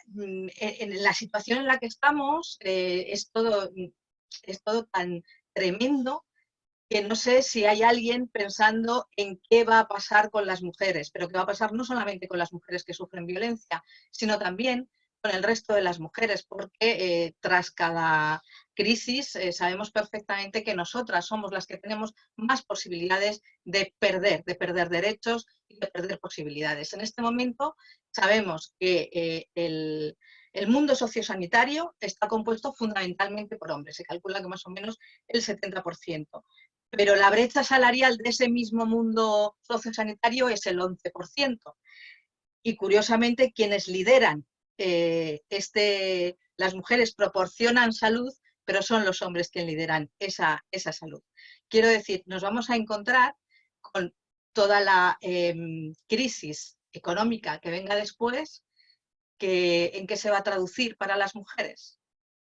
la situación en la que estamos es todo tan tremendo que no sé si hay alguien pensando en qué va a pasar con las mujeres, pero qué va a pasar no solamente con las mujeres que sufren violencia, sino también con el resto de las mujeres, porque tras cada crisis sabemos perfectamente que nosotras somos las que tenemos más posibilidades de perder derechos y de perder posibilidades. En este momento sabemos que el mundo sociosanitario está compuesto fundamentalmente por hombres, se calcula que más o menos el 70%. Pero la brecha salarial de ese mismo mundo sociosanitario es el 11%. Y curiosamente, quienes lideran las mujeres proporcionan salud, pero son los hombres quienes lideran esa salud. Quiero decir, nos vamos a encontrar con toda la crisis económica que venga después, ¿en qué se va a traducir para las mujeres?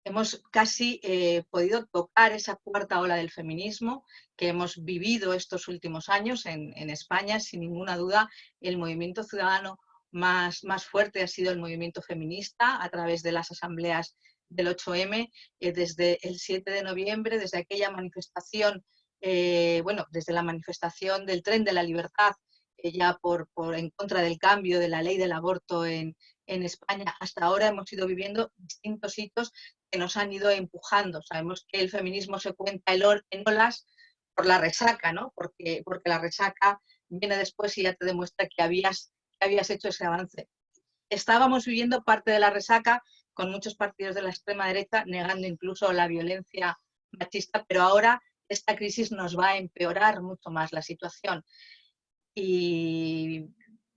Hemos casi podido tocar esa cuarta ola del feminismo que hemos vivido estos últimos años en España. Sin ninguna duda, el movimiento ciudadano más fuerte ha sido el movimiento feminista a través de las asambleas del 8M, desde el 7 de noviembre, desde aquella manifestación, desde la manifestación del Tren de la Libertad, ya en contra del cambio de la ley del aborto en España, hasta ahora hemos ido viviendo distintos hitos que nos han ido empujando. Sabemos que el feminismo se cuenta en olas por la resaca, ¿no? Porque la resaca viene después y ya te demuestra que habías hecho ese avance. Estábamos viviendo parte de la resaca con muchos partidos de la extrema derecha negando incluso la violencia machista, pero ahora esta crisis nos va a empeorar mucho más la situación. Y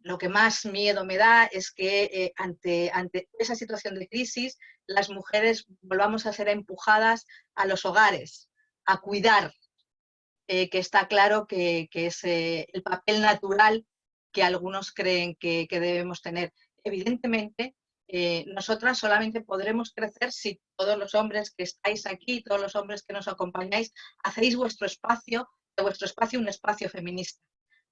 lo que más miedo me da es que ante esa situación de crisis las mujeres volvamos a ser empujadas a los hogares, a cuidar, que está claro que es el papel natural que algunos creen que debemos tener. Evidentemente, nosotras solamente podremos crecer si todos los hombres que estáis aquí, todos los hombres que nos acompañáis, hacéis de vuestro espacio un espacio feminista.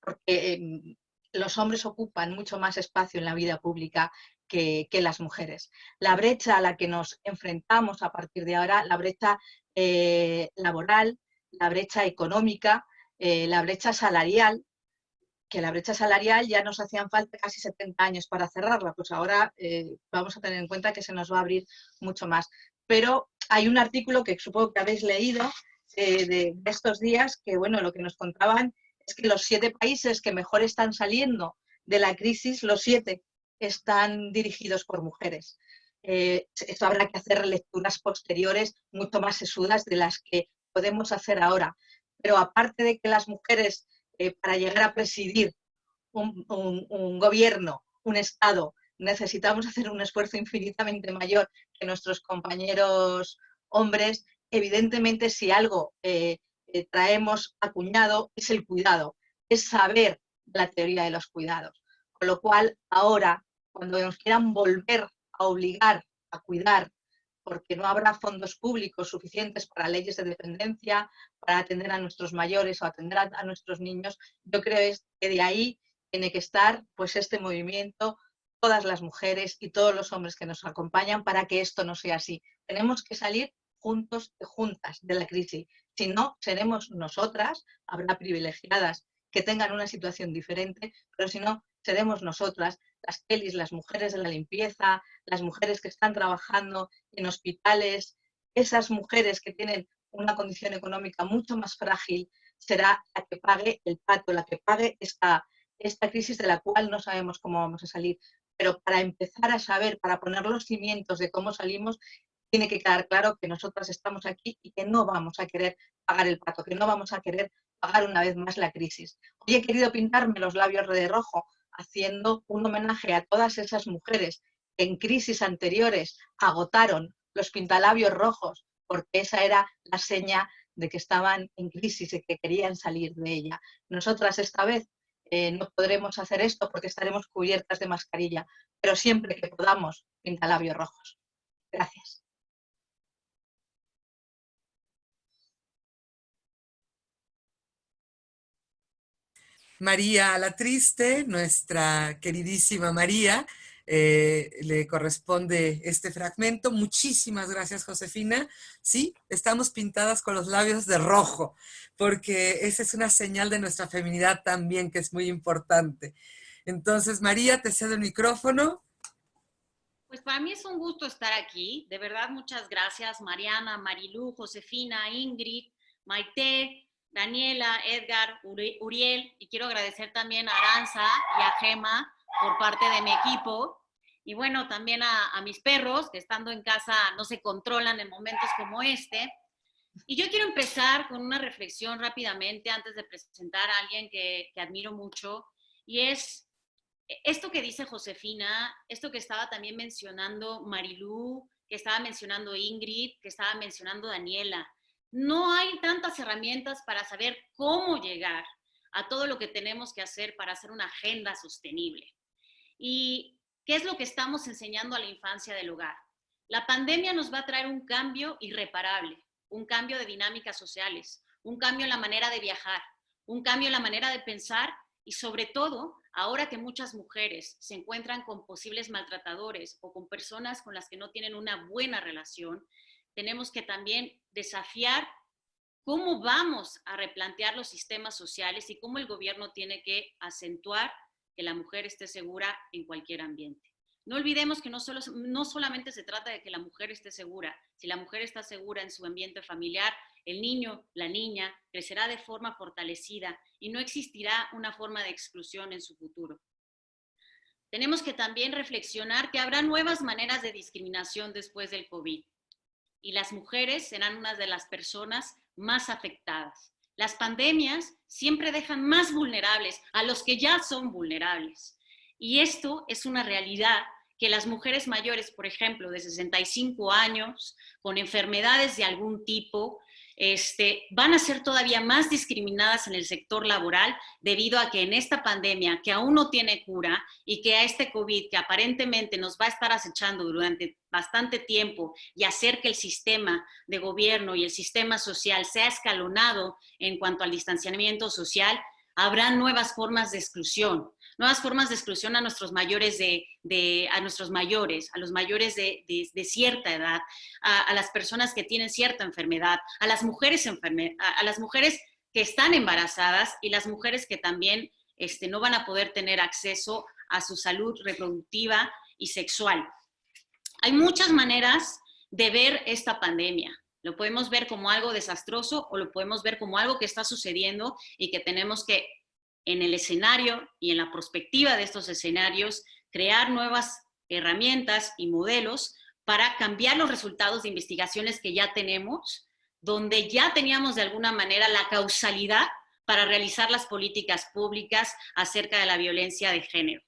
Porque los hombres ocupan mucho más espacio en la vida pública que las mujeres. La brecha a la que nos enfrentamos a partir de ahora, la brecha laboral, la brecha económica, la brecha salarial, que la brecha salarial ya nos hacían falta casi 70 años para cerrarla, pues ahora vamos a tener en cuenta que se nos va a abrir mucho más. Pero hay un artículo que supongo que habéis leído de estos días que, bueno, lo que nos contaban es que los 7 países que mejor están saliendo de la crisis, los 7 están dirigidos por mujeres. Esto habrá que hacer lecturas posteriores mucho más sesudas de las que podemos hacer ahora. Pero aparte de que las mujeres, para llegar a presidir un gobierno, un Estado, necesitamos hacer un esfuerzo infinitamente mayor que nuestros compañeros hombres, evidentemente si algo traemos acuñado es el cuidado, es saber la teoría de los cuidados. Con lo cual, ahora, cuando nos quieran volver a obligar a cuidar, porque no habrá fondos públicos suficientes para leyes de dependencia, para atender a nuestros mayores o atender a nuestros niños, yo creo que de ahí tiene que estar pues este movimiento, todas las mujeres y todos los hombres que nos acompañan para que esto no sea así. Tenemos que salir juntos y juntas de la crisis. Si no, seremos nosotras, habrá privilegiadas que tengan una situación diferente, pero si no, seremos nosotras, las Kellys, las mujeres de la limpieza, las mujeres que están trabajando en hospitales, esas mujeres que tienen una condición económica mucho más frágil, será la que pague el pato, la que pague esta crisis de la cual no sabemos cómo vamos a salir. Pero para empezar a saber, para poner los cimientos de cómo salimos, tiene que quedar claro que nosotras estamos aquí y que no vamos a querer pagar el pato, que no vamos a querer pagar una vez más la crisis. Hoy he querido pintarme los labios de rojo haciendo un homenaje a todas esas mujeres que en crisis anteriores agotaron los pintalabios rojos, porque esa era la seña de que estaban en crisis y que querían salir de ella. Nosotras esta vez no podremos hacer esto porque estaremos cubiertas de mascarilla, pero siempre que podamos, pintalabios rojos. Gracias. María la Triste, nuestra queridísima María, le corresponde este fragmento. Muchísimas gracias, Josefina. Sí, estamos pintadas con los labios de rojo, porque esa es una señal de nuestra feminidad también, que es muy importante. Entonces, María, te cedo el micrófono. Pues para mí es un gusto estar aquí. De verdad, muchas gracias, Mariana, Marilú, Josefina, Ingrid, Maite, Daniela, Edgar, Uriel, y quiero agradecer también a Aranza y a Gema por parte de mi equipo. Y bueno, también a mis perros, que estando en casa no se controlan en momentos como este. Y yo quiero empezar con una reflexión rápidamente antes de presentar a alguien que admiro mucho, y es esto que dice Josefina, esto que estaba también mencionando Marilú, que estaba mencionando Ingrid, que estaba mencionando Daniela. No hay tantas herramientas para saber cómo llegar a todo lo que tenemos que hacer para hacer una agenda sostenible. ¿Y qué es lo que estamos enseñando a la infancia del hogar? La pandemia nos va a traer un cambio irreparable, un cambio de dinámicas sociales, un cambio en la manera de viajar, un cambio en la manera de pensar y sobre todo, ahora que muchas mujeres se encuentran con posibles maltratadores o con personas con las que no tienen una buena relación, tenemos que también desafiar cómo vamos a replantear los sistemas sociales y cómo el gobierno tiene que acentuar que la mujer esté segura en cualquier ambiente. No olvidemos que no solamente se trata de que la mujer esté segura. Si la mujer está segura en su ambiente familiar, el niño, la niña, crecerá de forma fortalecida y no existirá una forma de exclusión en su futuro. Tenemos que también reflexionar que habrá nuevas maneras de discriminación después del COVID y las mujeres serán una de las personas más afectadas. Las pandemias siempre dejan más vulnerables a los que ya son vulnerables. Y esto es una realidad que las mujeres mayores, por ejemplo, de 65 años, con enfermedades de algún tipo, van a ser todavía más discriminadas en el sector laboral debido a que en esta pandemia, que aún no tiene cura, y que a este COVID, que aparentemente nos va a estar acechando durante bastante tiempo y hacer que el sistema de gobierno y el sistema social sea escalonado en cuanto al distanciamiento social, habrá nuevas formas de exclusión a nuestros mayores a los mayores de cierta edad, a las personas que tienen cierta enfermedad, a las mujeres que están embarazadas y las mujeres que también no van a poder tener acceso a su salud reproductiva y sexual. Hay muchas maneras de ver esta pandemia. Lo podemos ver como algo desastroso o lo podemos ver como algo que está sucediendo y que tenemos que, en el escenario y en la perspectiva de estos escenarios, crear nuevas herramientas y modelos para cambiar los resultados de investigaciones que ya tenemos, donde ya teníamos de alguna manera la causalidad para realizar las políticas públicas acerca de la violencia de género.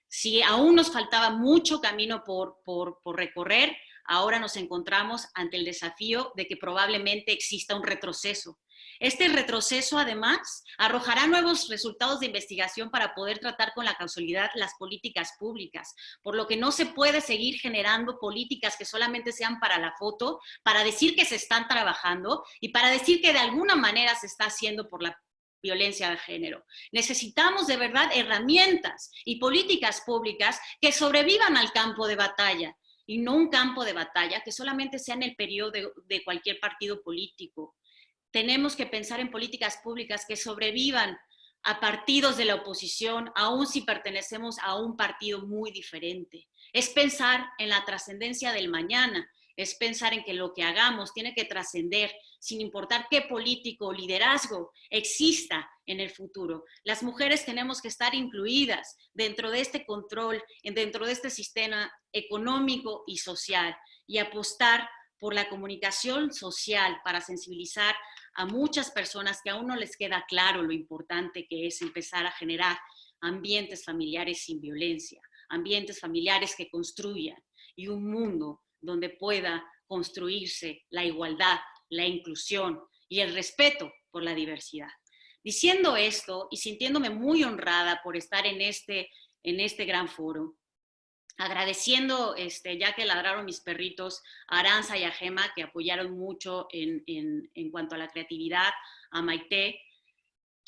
Si aún nos faltaba mucho camino por recorrer, ahora nos encontramos ante el desafío de que probablemente exista un retroceso. Este retroceso, además, arrojará nuevos resultados de investigación para poder tratar con la causalidad las políticas públicas, por lo que no se puede seguir generando políticas que solamente sean para la foto, para decir que se están trabajando y para decir que de alguna manera se está haciendo por la violencia de género. Necesitamos de verdad herramientas y políticas públicas que sobrevivan al campo de batalla y no un campo de batalla que solamente sea en el periodo de cualquier partido político. Tenemos que pensar en políticas públicas que sobrevivan a partidos de la oposición, aun si pertenecemos a un partido muy diferente. Es pensar en la trascendencia del mañana, es pensar en que lo que hagamos tiene que trascender sin importar qué político o liderazgo exista en el futuro. Las mujeres tenemos que estar incluidas dentro de este control, dentro de este sistema económico y social y apostar por la comunicación social para sensibilizar a muchas personas que aún no les queda claro lo importante que es empezar a generar ambientes familiares sin violencia, ambientes familiares que construyan y un mundo donde pueda construirse la igualdad, la inclusión y el respeto por la diversidad. Diciendo esto y sintiéndome muy honrada por estar en este gran foro, agradeciendo, ya que ladraron mis perritos, a Aranza y a Gema, que apoyaron mucho en cuanto a la creatividad, a Maite,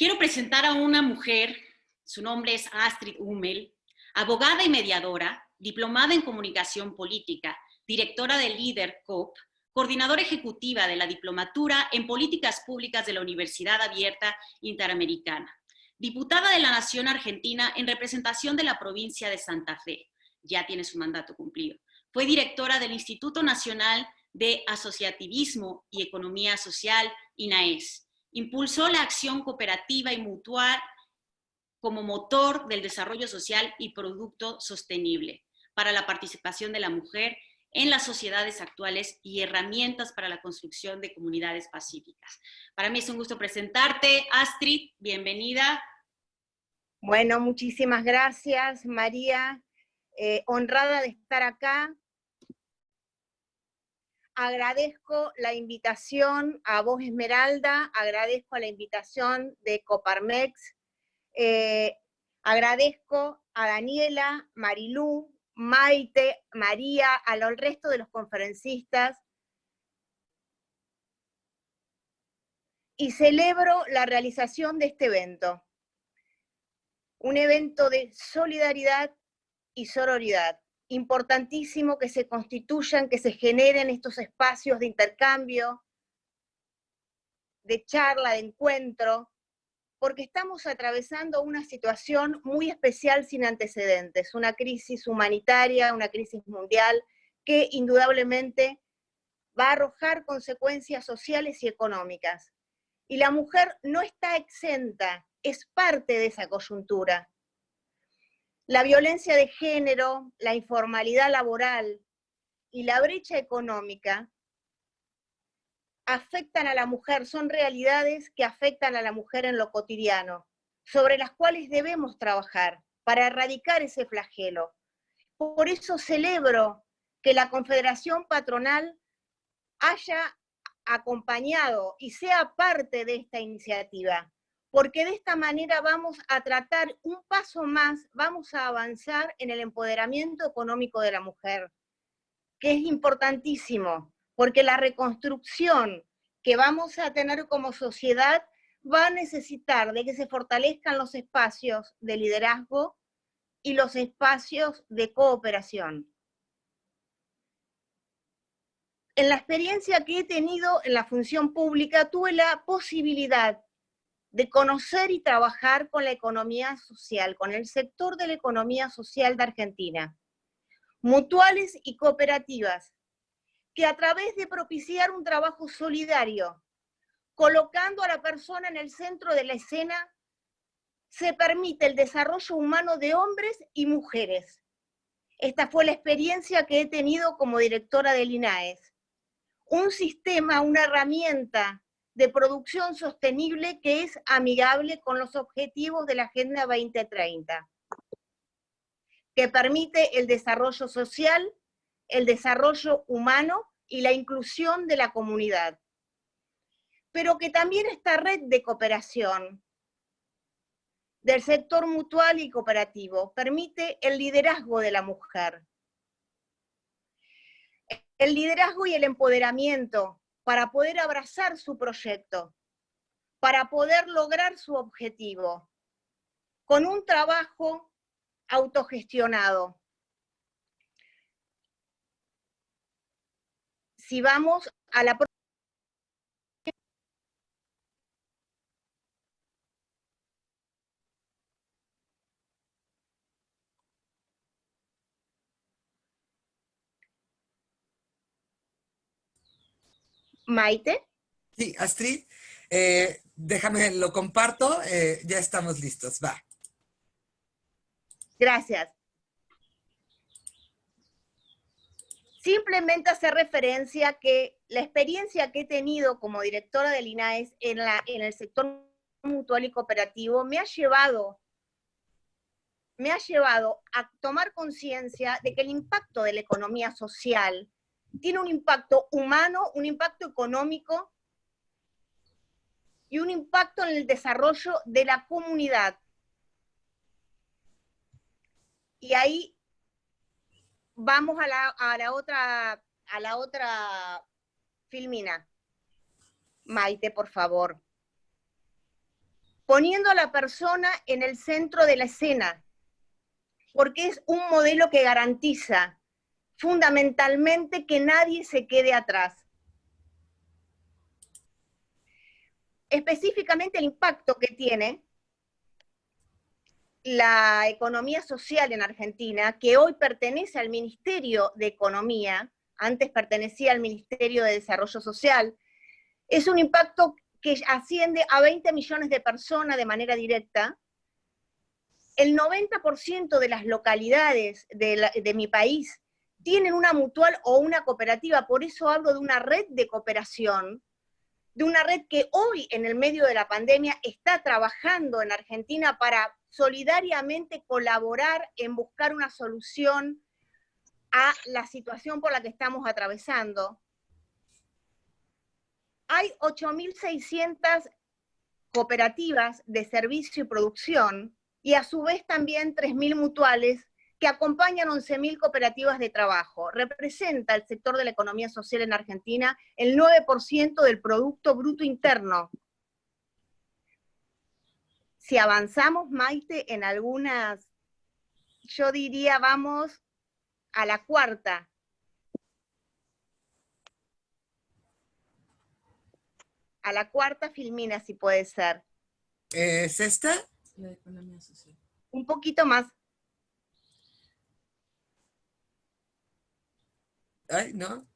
Quiero presentar a una mujer, su nombre es Astrid Hummel, abogada y mediadora, diplomada en comunicación política, directora de Líder COP, coordinadora ejecutiva de la Diplomatura en Políticas Públicas de la Universidad Abierta Interamericana, diputada de la Nación Argentina en representación de la provincia de Santa Fe, ya tiene su mandato cumplido. Fue directora del Instituto Nacional de Asociativismo y Economía Social, INAES. Impulsó la acción cooperativa y mutual como motor del desarrollo social y producto sostenible para la participación de la mujer en las sociedades actuales y herramientas para la construcción de comunidades pacíficas. Para mí es un gusto presentarte, Astrid, bienvenida. Bueno, muchísimas gracias, María. Honrada de estar acá. Agradezco la invitación a vos, Esmeralda, agradezco la invitación de Coparmex, agradezco a Daniela, Marilú, Maite, María, al resto de los conferencistas, y celebro la realización de este evento, un evento de solidaridad y sororidad. Importantísimo que se constituyan, que se generen estos espacios de intercambio, de charla, de encuentro, porque estamos atravesando una situación muy especial sin antecedentes, una crisis humanitaria, una crisis mundial, que indudablemente va a arrojar consecuencias sociales y económicas. Y la mujer no está exenta, es parte de esa coyuntura. La violencia de género, la informalidad laboral y la brecha económica afectan a la mujer, son realidades que afectan a la mujer en lo cotidiano, sobre las cuales debemos trabajar para erradicar ese flagelo. Por eso celebro que la Confederación Patronal haya acompañado y sea parte de esta iniciativa, porque de esta manera vamos a tratar un paso más, vamos a avanzar en el empoderamiento económico de la mujer, que es importantísimo, porque la reconstrucción que vamos a tener como sociedad va a necesitar de que se fortalezcan los espacios de liderazgo y los espacios de cooperación. En la experiencia que he tenido en la función pública, tuve la posibilidad de conocer y trabajar con la economía social, con el sector de la economía social de Argentina, mutuales y cooperativas, que a través de propiciar un trabajo solidario, colocando a la persona en el centro de la escena, se permite el desarrollo humano de hombres y mujeres. Esta fue la experiencia que he tenido como directora del INAES. Un sistema, una herramienta de producción sostenible que es amigable con los objetivos de la Agenda 2030, que permite el desarrollo social, el desarrollo humano y la inclusión de la comunidad. Pero que también esta red de cooperación del sector mutual y cooperativo permite el liderazgo de la mujer. El liderazgo y el empoderamiento para poder abrazar su proyecto, para poder lograr su objetivo, con un trabajo autogestionado. Si vamos a la Maite. Sí, Astrid, déjame, lo comparto, ya estamos listos, va. Gracias. Simplemente hacer referencia que la experiencia que he tenido como directora del INAES en el sector mutual y cooperativo me ha llevado a tomar conciencia de que el impacto de la economía social tiene un impacto humano, un impacto económico y un impacto en el desarrollo de la comunidad. Y ahí vamos a la otra filmina. Maite, por favor. poniendo a la persona en el centro de la escena, porque es un modelo que garantiza fundamentalmente que nadie se quede atrás. Específicamente el impacto que tiene la economía social en Argentina, que hoy pertenece al Ministerio de Economía, antes pertenecía al Ministerio de Desarrollo Social, es un impacto que asciende a 20 millones de personas de manera directa. El 90% de las localidades de mi país tienen una mutual o una cooperativa, por eso hablo de una red de cooperación, de una red que hoy, en el medio de la pandemia, está trabajando en Argentina para solidariamente colaborar en buscar una solución a la situación por la que estamos atravesando. Hay 8.600 cooperativas de servicio y producción, y a su vez también 3.000 mutuales que acompañan 11.000 cooperativas de trabajo. Representa el sector de la economía social en Argentina el 9% del Producto Bruto Interno. Si avanzamos, Maite, en algunas, yo diría vamos a la cuarta. A la cuarta, Filmina, si puede ser. ¿Es esta? La economía social. Un poquito más. Ay, no.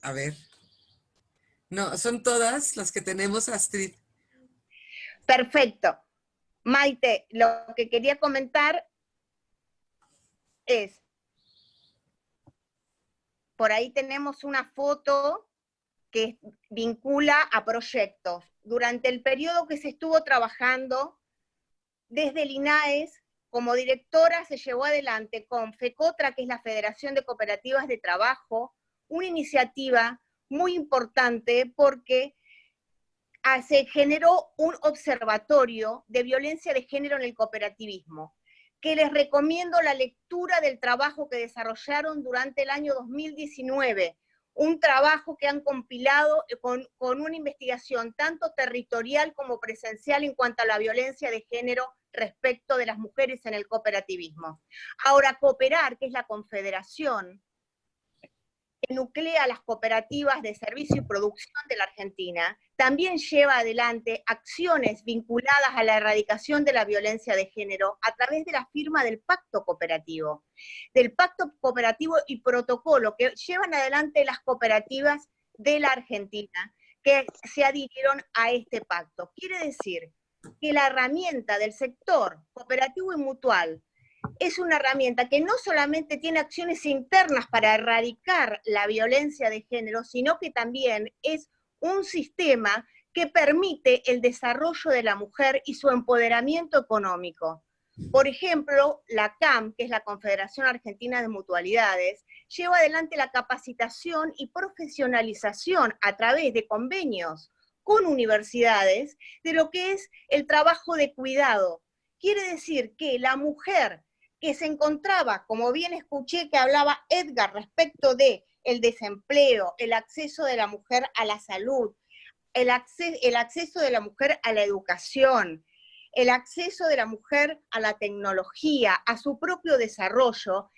A ver. No, son todas las que tenemos, Astrid. Perfecto. Maite, lo que quería comentar es, por ahí tenemos una foto que vincula a proyectos. Durante el periodo que se estuvo trabajando, desde el INAES, como directora se llevó adelante con FECOTRA, que es la Federación de Cooperativas de Trabajo, una iniciativa muy importante porque se generó un observatorio de violencia de género en el cooperativismo, que les recomiendo la lectura del trabajo que desarrollaron durante el año 2019, un trabajo que han compilado con una investigación tanto territorial como presencial en cuanto a la violencia de género respecto de las mujeres en el cooperativismo. Ahora, Cooperar, que es la confederación que nuclea las cooperativas de servicio y producción de la Argentina, también lleva adelante acciones vinculadas a la erradicación de la violencia de género a través de la firma del Pacto Cooperativo y protocolo que llevan adelante las cooperativas de la Argentina que se adhirieron a este pacto. Quiere decir que la herramienta del sector cooperativo y mutual es una herramienta que no solamente tiene acciones internas para erradicar la violencia de género, sino que también es un sistema que permite el desarrollo de la mujer y su empoderamiento económico. Por ejemplo, la CAM, que es la Confederación Argentina de Mutualidades, lleva adelante la capacitación y profesionalización a través de convenios con universidades de lo que es el trabajo de cuidado. Quiere decir que la mujer que se encontraba, como bien escuché que hablaba Edgar respecto de el desempleo, el acceso de la mujer a la salud, el acceso de la mujer a la educación, el acceso de la mujer a la tecnología, a su propio desarrollo,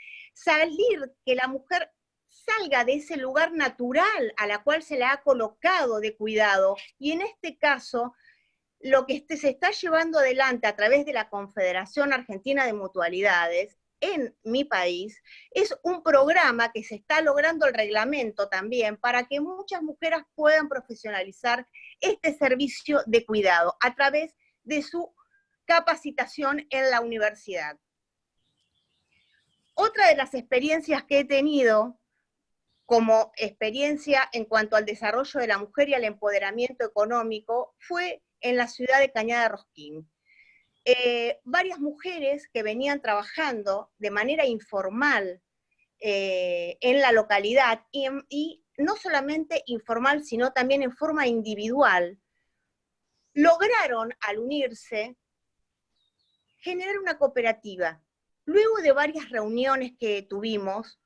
que la mujer salga de ese lugar natural a la cual se le ha colocado de cuidado, y en este caso lo que se está llevando adelante a través de la Confederación Argentina de Mutualidades en mi país es un programa que se está logrando el reglamento también para que muchas mujeres puedan profesionalizar este servicio de cuidado a través de su capacitación en la universidad. Otra de las experiencias que he tenido como experiencia en cuanto al desarrollo de la mujer y al empoderamiento económico fue en la ciudad de Cañada Rosquín. Varias mujeres que venían trabajando de manera informal en la localidad, y no solamente informal, sino también en forma individual, lograron, al unirse, generar una cooperativa. Luego de varias reuniones que tuvimos,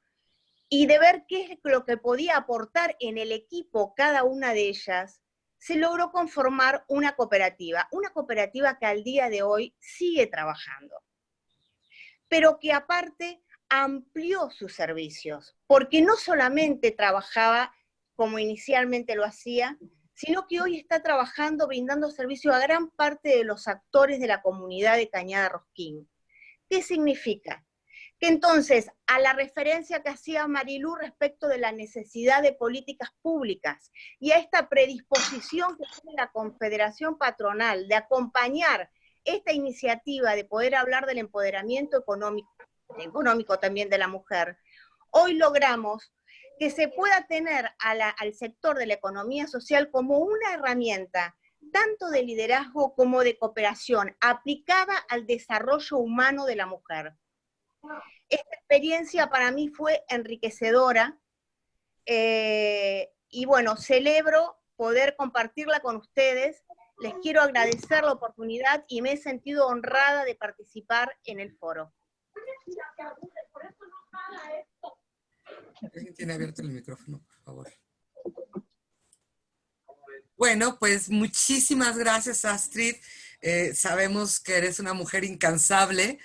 y de ver qué es lo que podía aportar en el equipo cada una de ellas, se logró conformar una cooperativa que al día de hoy sigue trabajando, pero que aparte amplió sus servicios, porque no solamente trabajaba como inicialmente lo hacía, sino que hoy está trabajando brindando servicio a gran parte de los actores de la comunidad de Cañada Rosquín. ¿Qué significa? Que entonces, a la referencia que hacía Marilú respecto de la necesidad de políticas públicas y a esta predisposición que tiene la Confederación Patronal de acompañar esta iniciativa de poder hablar del empoderamiento económico también de la mujer, hoy logramos que se pueda tener al sector de la economía social como una herramienta tanto de liderazgo como de cooperación aplicada al desarrollo humano de la mujer. Esta experiencia para mí fue enriquecedora y bueno, celebro poder compartirla con ustedes. Les quiero agradecer la oportunidad y me he sentido honrada de participar en el foro. ¿Alguien tiene abierto el micrófono, por favor? Bueno, pues muchísimas gracias, Astrid. Sabemos que eres una mujer incansable,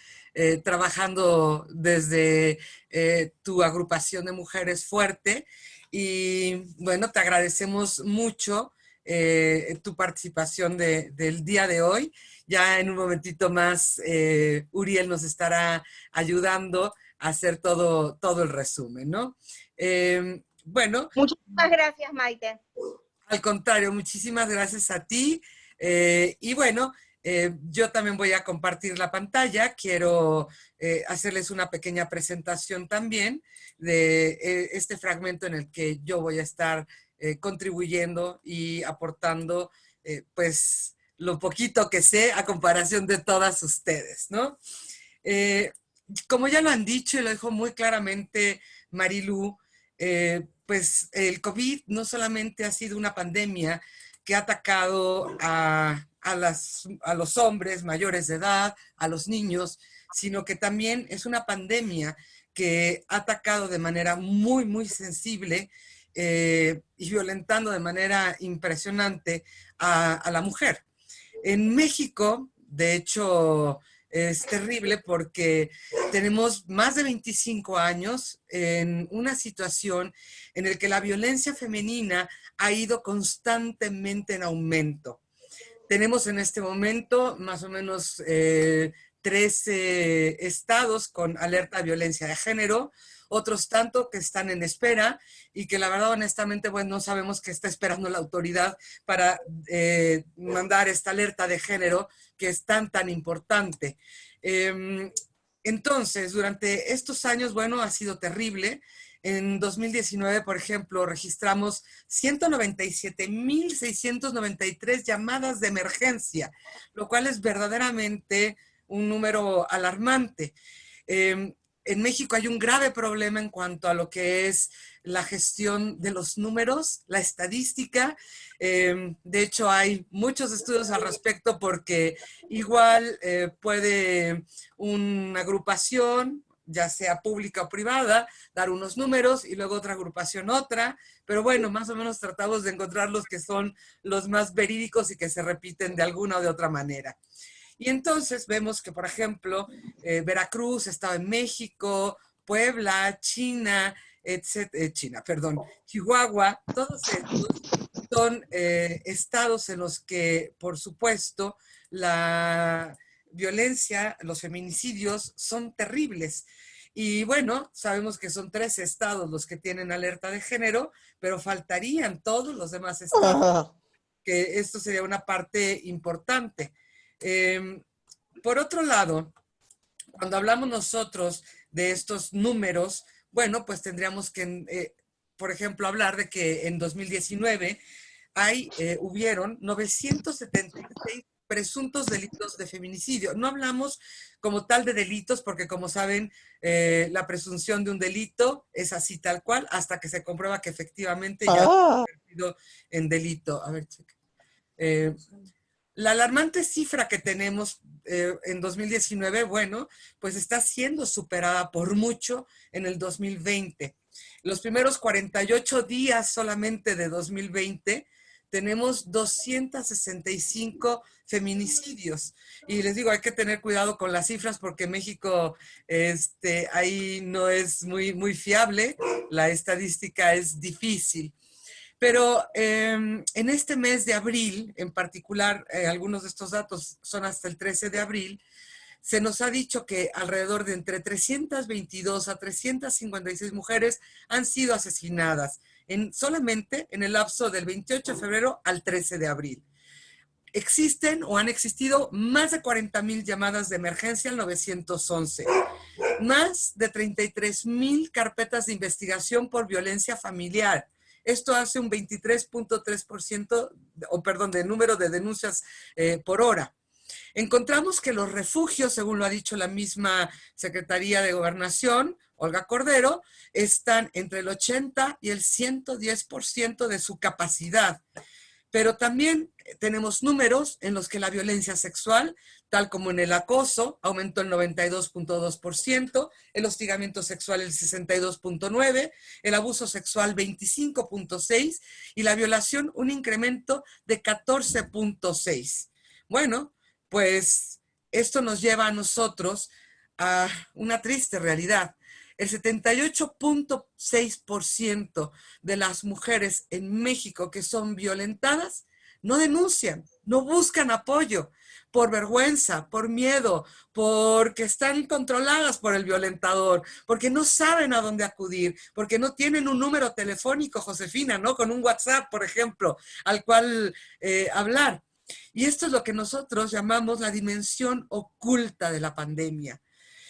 trabajando desde tu agrupación de mujeres fuerte. Y bueno, te agradecemos mucho tu participación del día de hoy. Ya en un momentito más, Uriel nos estará ayudando a hacer todo el resumen, ¿no? Bueno. Muchísimas gracias, Maite. Al contrario, muchísimas gracias a ti. Y bueno, yo también voy a compartir la pantalla. Quiero hacerles una pequeña presentación también de este fragmento en el que yo voy a estar contribuyendo y aportando pues lo poquito que sé a comparación de todas ustedes, ¿no? Como ya lo han dicho y lo dijo muy claramente Marilú, pues el COVID no solamente ha sido una pandemia que ha atacado a los hombres mayores de edad, a los niños, sino que también es una pandemia que ha atacado de manera muy, muy sensible y violentando de manera impresionante a la mujer. En México, de hecho, es terrible porque tenemos más de 25 años en una situación en la que la violencia femenina ha ido constantemente en aumento. Tenemos en este momento más o menos 13 estados con alerta de violencia de género, otros tanto que están en espera y que la verdad honestamente pues no sabemos qué está esperando la autoridad para mandar esta alerta de género que es tan importante. Entonces, durante estos años, bueno, ha sido terrible. En 2019, por ejemplo, registramos 197,693 llamadas de emergencia, lo cual es verdaderamente un número alarmante. En México hay un grave problema en cuanto a lo que es la gestión de los números, la estadística. De hecho, hay muchos estudios al respecto porque igual puede una agrupación, ya sea pública o privada, dar unos números y luego otra agrupación otra, pero bueno, más o menos tratamos de encontrar los que son los más verídicos y que se repiten de alguna o de otra manera. Y entonces vemos que, por ejemplo, Veracruz, Estado de México, Puebla, Chihuahua, todos estos son estados en los que, por supuesto, la violencia, los feminicidios son terribles. Y bueno, sabemos que son 3 estados los que tienen alerta de género, pero faltarían todos los demás estados, que esto sería una parte importante. Por otro lado, cuando hablamos nosotros de estos números, bueno, pues tendríamos que, por ejemplo, hablar de que en 2019 hubieron 976 presuntos delitos de feminicidio. No hablamos como tal de delitos porque, como saben, la presunción de un delito es así tal cual hasta que se comprueba que efectivamente ya se ha convertido en delito. A ver, checa. La alarmante cifra que tenemos en 2019, bueno, pues está siendo superada por mucho en el 2020. Los primeros 48 días solamente de 2020 tenemos 265 feminicidios. Y les digo, hay que tener cuidado con las cifras porque México ahí no es muy fiable, la estadística es difícil. Pero en este mes de abril, en particular, algunos de estos datos son hasta el 13 de abril, se nos ha dicho que alrededor de entre 322 a 356 mujeres han sido asesinadas solamente en el lapso del 28 de febrero al 13 de abril. Existen o han existido más de 40,000 llamadas de emergencia al 911, más de 33,000 carpetas de investigación por violencia familiar. Esto hace un 23.3%, de número de denuncias por hora. Encontramos que los refugios, según lo ha dicho la misma Secretaría de Gobernación, Olga Cordero, están entre el 80 y el 110% de su capacidad. Pero también tenemos números en los que la violencia sexual, tal como en el acoso, aumentó el 92.2%, el hostigamiento sexual el 62.9%, el abuso sexual 25.6% y la violación un incremento de 14.6%. Bueno, pues esto nos lleva a nosotros a una triste realidad. El 78.6% de las mujeres en México que son violentadas no denuncian, no buscan apoyo por vergüenza, por miedo, porque están controladas por el violentador, porque no saben a dónde acudir, porque no tienen un número telefónico, Josefina, ¿no? Con un WhatsApp, por ejemplo, al cual hablar. Y esto es lo que nosotros llamamos la dimensión oculta de la pandemia.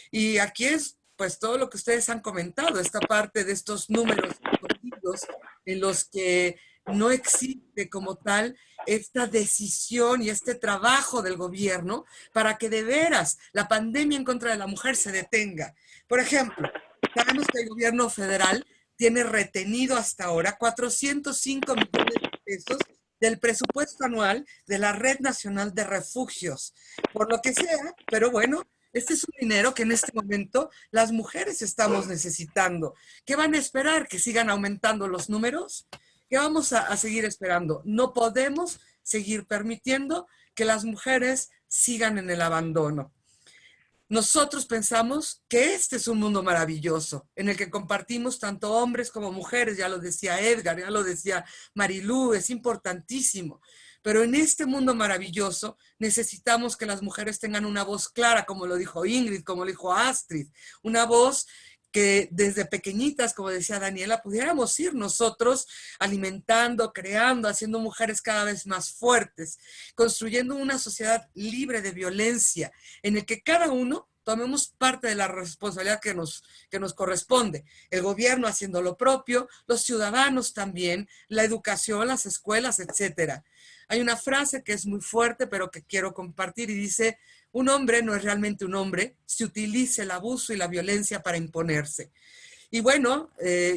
Y aquí es pues todo lo que ustedes han comentado, esta parte de estos números escondidos en los que no existe como tal esta decisión y este trabajo del gobierno para que de veras la pandemia en contra de la mujer se detenga. Por ejemplo, sabemos que el gobierno federal tiene retenido hasta ahora 405 millones de pesos del presupuesto anual de la Red Nacional de Refugios, por lo que sea, pero bueno, este es un dinero que en este momento las mujeres estamos necesitando. ¿Qué van a esperar? ¿Que sigan aumentando los números? ¿Qué vamos a seguir esperando? No podemos seguir permitiendo que las mujeres sigan en el abandono. Nosotros pensamos que este es un mundo maravilloso, en el que compartimos tanto hombres como mujeres, ya lo decía Edgar, ya lo decía Marilú, es importantísimo. Pero en este mundo maravilloso necesitamos que las mujeres tengan una voz clara, como lo dijo Ingrid, como lo dijo Astrid, una voz que desde pequeñitas, como decía Daniela, pudiéramos ir nosotros alimentando, creando, haciendo mujeres cada vez más fuertes, construyendo una sociedad libre de violencia, en el que cada uno tomemos parte de la responsabilidad que nos corresponde. El gobierno haciendo lo propio, los ciudadanos también, la educación, las escuelas, etcétera. Hay una frase que es muy fuerte, pero que quiero compartir y dice: un hombre no es realmente un hombre si utiliza el abuso y la violencia para imponerse. Y bueno,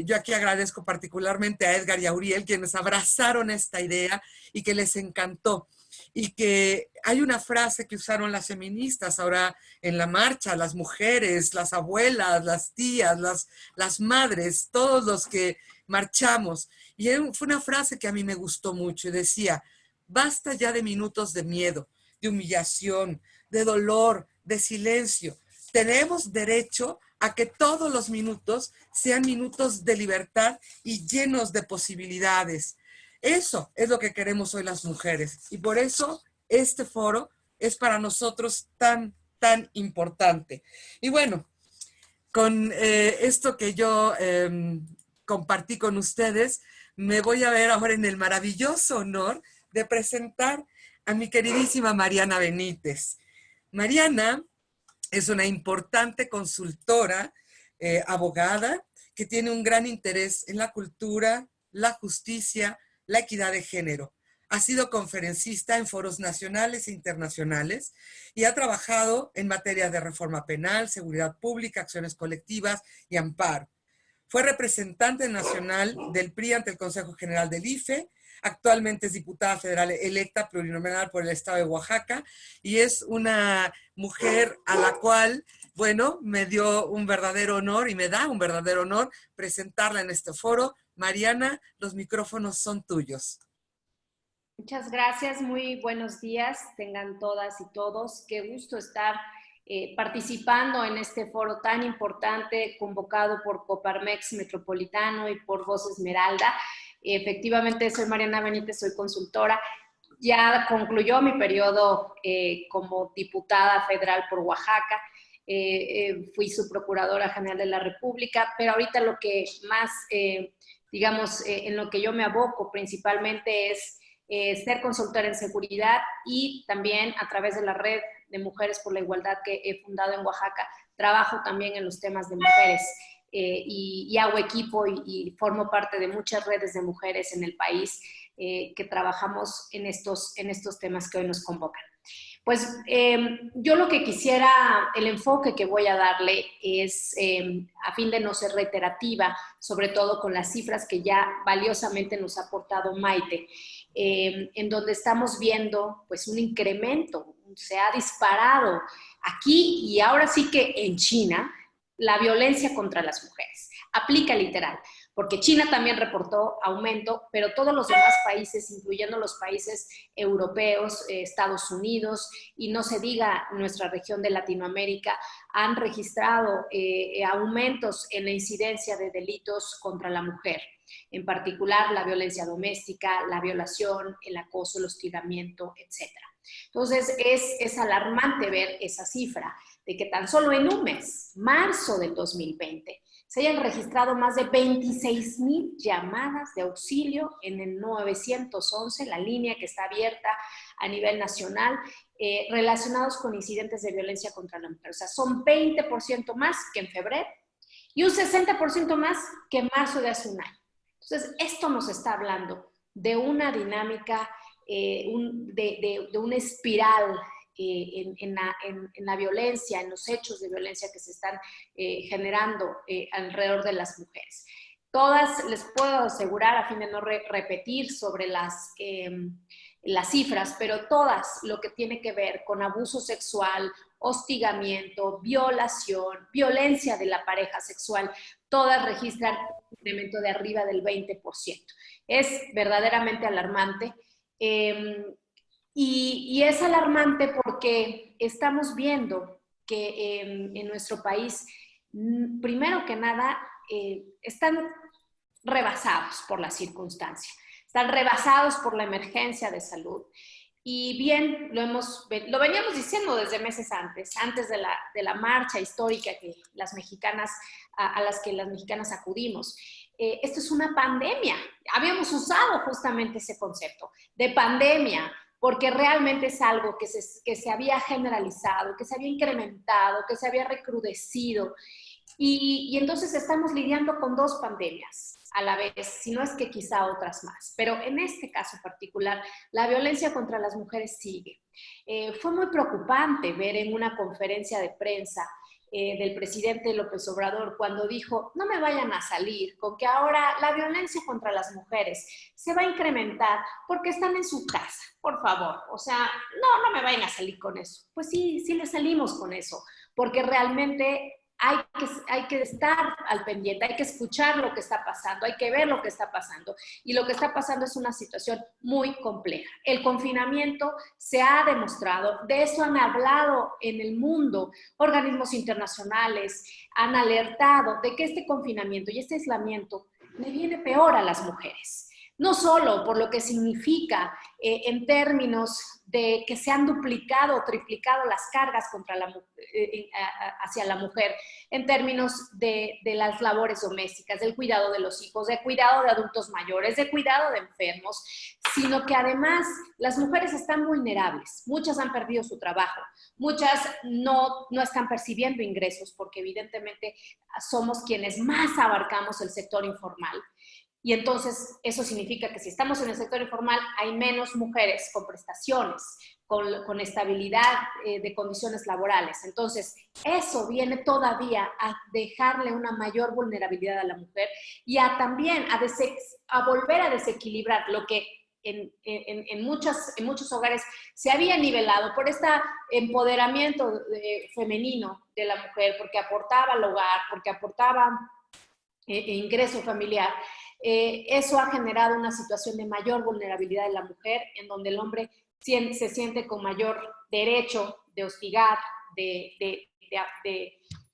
yo aquí agradezco particularmente a Edgar y a Uriel, quienes abrazaron esta idea y que les encantó. Y que hay una frase que usaron las feministas ahora en la marcha, las mujeres, las abuelas, las tías, las madres, todos los que marchamos. Y fue una frase que a mí me gustó mucho y decía: basta ya de minutos de miedo, de humillación, de dolor, de silencio. Tenemos derecho a que todos los minutos sean minutos de libertad y llenos de posibilidades. Eso es lo que queremos hoy las mujeres. Y por eso este foro es para nosotros tan importante. Y bueno, con esto que yo compartí con ustedes, me voy a ver ahora en el maravilloso honor de presentar a mi queridísima Mariana Benítez. Mariana es una importante consultora, abogada, que tiene un gran interés en la cultura, la justicia, la equidad de género. Ha sido conferencista en foros nacionales e internacionales y ha trabajado en materia de reforma penal, seguridad pública, acciones colectivas y amparo. Fue representante nacional del PRI ante el Consejo General del IFE. Actualmente es diputada federal electa plurinominal por el estado de Oaxaca y es una mujer a la cual, bueno, me dio un verdadero honor y me da un verdadero honor presentarla en este foro. Mariana, los micrófonos son tuyos. Muchas gracias, muy buenos días, tengan todas y todos. Qué gusto estar participando en este foro tan importante convocado por Coparmex Metropolitano y por Voz Esmeralda. Efectivamente, soy Mariana Benítez, soy consultora. Ya concluyó mi periodo como diputada federal por Oaxaca. Fui su Procuradora General de la República, pero ahorita lo que más, digamos, en lo que yo me aboco principalmente es ser consultora en seguridad y también a través de la Red de Mujeres por la Igualdad que he fundado en Oaxaca, trabajo también en los temas de mujeres y hago equipo y formo parte de muchas redes de mujeres en el país que trabajamos en estos temas que hoy nos convocan. Pues yo lo que quisiera, el enfoque que voy a darle es, a fin de no ser reiterativa, sobre todo con las cifras que ya valiosamente nos ha aportado Maite, en donde estamos viendo pues un incremento, se ha disparado aquí y ahora sí que en China la violencia contra las mujeres. Aplica literal, porque China también reportó aumento, pero todos los demás países, incluyendo los países europeos, Estados Unidos, y no se diga nuestra región de Latinoamérica, han registrado aumentos en la incidencia de delitos contra la mujer, en particular la violencia doméstica, la violación, el acoso, el hostigamiento, etc. Entonces, es alarmante ver esa cifra de que tan solo en un mes, marzo del 2020, se hayan registrado más de 26,000 llamadas de auxilio en el 911, la línea que está abierta a nivel nacional, relacionados con incidentes de violencia contra la mujer. O sea, son 20% más que en febrero y un 60% más que en marzo de hace un año. Entonces, esto nos está hablando de una dinámica, de una espiral en la violencia, en los hechos de violencia que se están generando alrededor de las mujeres. Todas, les puedo asegurar, a fin de no repetir sobre las cifras, pero todas lo que tiene que ver con abuso sexual, hostigamiento, violación, violencia de la pareja sexual, todas registran un incremento de arriba del 20%. Es verdaderamente alarmante. Y es alarmante porque estamos viendo que en nuestro país, primero que nada, están rebasados por la circunstancia, están rebasados por la emergencia de salud. Y bien, lo veníamos diciendo desde meses antes de la marcha histórica que a las que las mexicanas acudimos. Esto es una pandemia. Habíamos usado justamente ese concepto de pandemia, porque realmente es algo que se había generalizado, que se había incrementado, que se había recrudecido. Y entonces estamos lidiando con dos pandemias a la vez, si no es que quizá otras más. Pero en este caso particular, la violencia contra las mujeres sigue. Fue muy preocupante ver en una conferencia de prensa del presidente López Obrador cuando dijo, no me vayan a salir con que ahora la violencia contra las mujeres se va a incrementar porque están en su casa, por favor. O sea, no me vayan a salir con eso. Pues sí le salimos con eso, porque realmente hay que estar al pendiente, hay que escuchar lo que está pasando, hay que ver lo que está pasando. Y lo que está pasando es una situación muy compleja. El confinamiento se ha demostrado, de eso han hablado en el mundo, organismos internacionales han alertado de que este confinamiento y este aislamiento le viene peor a las mujeres. No solo por lo que significa en términos de que se han duplicado o triplicado las cargas hacia la mujer, en términos de las labores domésticas, del cuidado de los hijos, del cuidado de adultos mayores, del cuidado de enfermos, sino que además las mujeres están vulnerables. Muchas han perdido su trabajo, muchas no están percibiendo ingresos porque evidentemente somos quienes más abarcamos el sector informal. Y entonces eso significa que si estamos en el sector informal hay menos mujeres con prestaciones, con estabilidad de condiciones laborales. Entonces eso viene todavía a dejarle una mayor vulnerabilidad a la mujer y también a volver a desequilibrar lo que en muchos hogares se había nivelado por este empoderamiento femenino de la mujer, porque aportaba al hogar, porque aportaba ingreso familiar. Eso ha generado una situación de mayor vulnerabilidad de la mujer, en donde el hombre se siente con mayor derecho de hostigar, de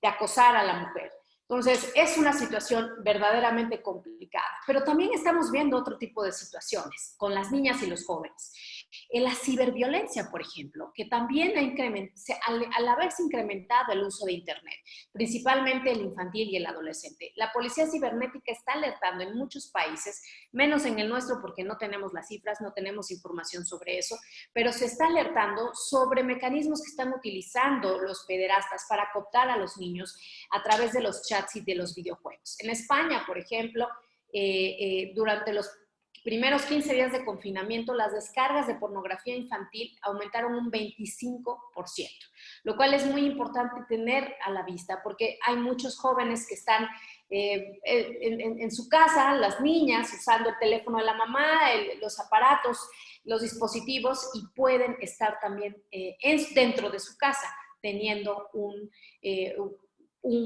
acosar a la mujer. Entonces, es una situación verdaderamente complicada. Pero también estamos viendo otro tipo de situaciones con las niñas y los jóvenes. En la ciberviolencia, por ejemplo, que también al haberse incrementado el uso de Internet, principalmente el infantil y el adolescente, la policía cibernética está alertando en muchos países, menos en el nuestro porque no tenemos las cifras, no tenemos información sobre eso, pero se está alertando sobre mecanismos que están utilizando los pederastas para cooptar a los niños a través de los chats y de los videojuegos. En España, por ejemplo, durante los primeros 15 días de confinamiento, las descargas de pornografía infantil aumentaron un 25%, lo cual es muy importante tener a la vista porque hay muchos jóvenes que están en su casa, las niñas, usando el teléfono de la mamá, los aparatos, los dispositivos, y pueden estar también dentro de su casa teniendo un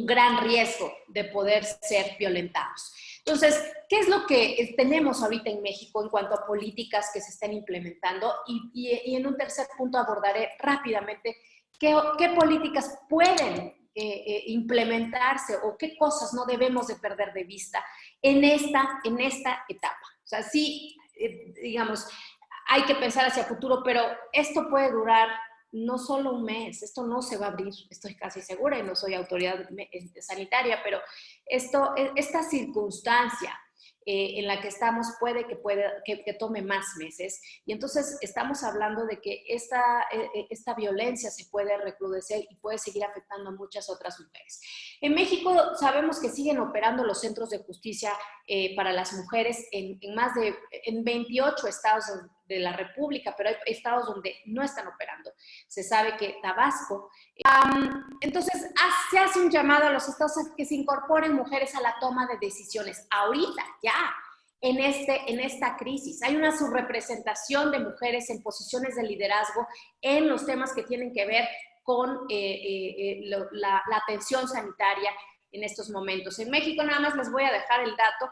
gran riesgo de poder ser violentados. Entonces, ¿qué es lo que tenemos ahorita en México en cuanto a políticas que se están implementando? Y en un tercer punto abordaré rápidamente qué políticas pueden implementarse o qué cosas no debemos de perder de vista en esta etapa. O sea, sí, digamos, hay que pensar hacia futuro, pero esto puede durar no solo un mes, esto no se va a abrir, estoy casi segura, y no soy autoridad sanitaria, pero esta circunstancia en la que estamos puede que tome más meses, y entonces estamos hablando de que esta violencia se puede recrudecer y puede seguir afectando a muchas otras mujeres. En México sabemos que siguen operando los centros de justicia para las mujeres en 28 estados de la República, pero hay estados donde no están operando. Se sabe que Tabasco. Entonces, se hace un llamado a los estados a que se incorporen mujeres a la toma de decisiones. Ahorita, ya, en esta crisis. Hay una subrepresentación de mujeres en posiciones de liderazgo en los temas que tienen que ver con la atención sanitaria en estos momentos. En México, nada más les voy a dejar el dato,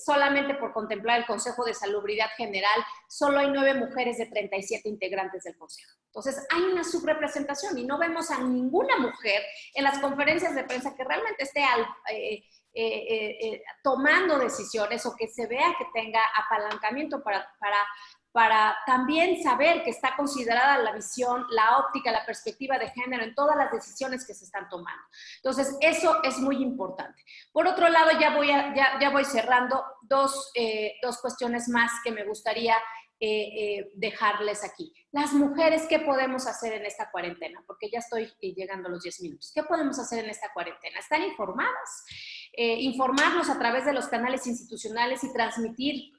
solamente por contemplar el Consejo de Salubridad General, solo hay 9 mujeres de 37 integrantes del Consejo. Entonces, hay una subrepresentación y no vemos a ninguna mujer en las conferencias de prensa que realmente esté tomando decisiones o que se vea que tenga apalancamiento para también saber que está considerada la visión, la óptica, la perspectiva de género en todas las decisiones que se están tomando. Entonces, eso es muy importante. Por otro lado, ya voy cerrando dos cuestiones más que me gustaría dejarles aquí. Las mujeres, ¿qué podemos hacer en esta cuarentena? Porque ya estoy llegando a los 10 minutos. ¿Qué podemos hacer en esta cuarentena? ¿Estar informadas? Informarnos a través de los canales institucionales y transmitir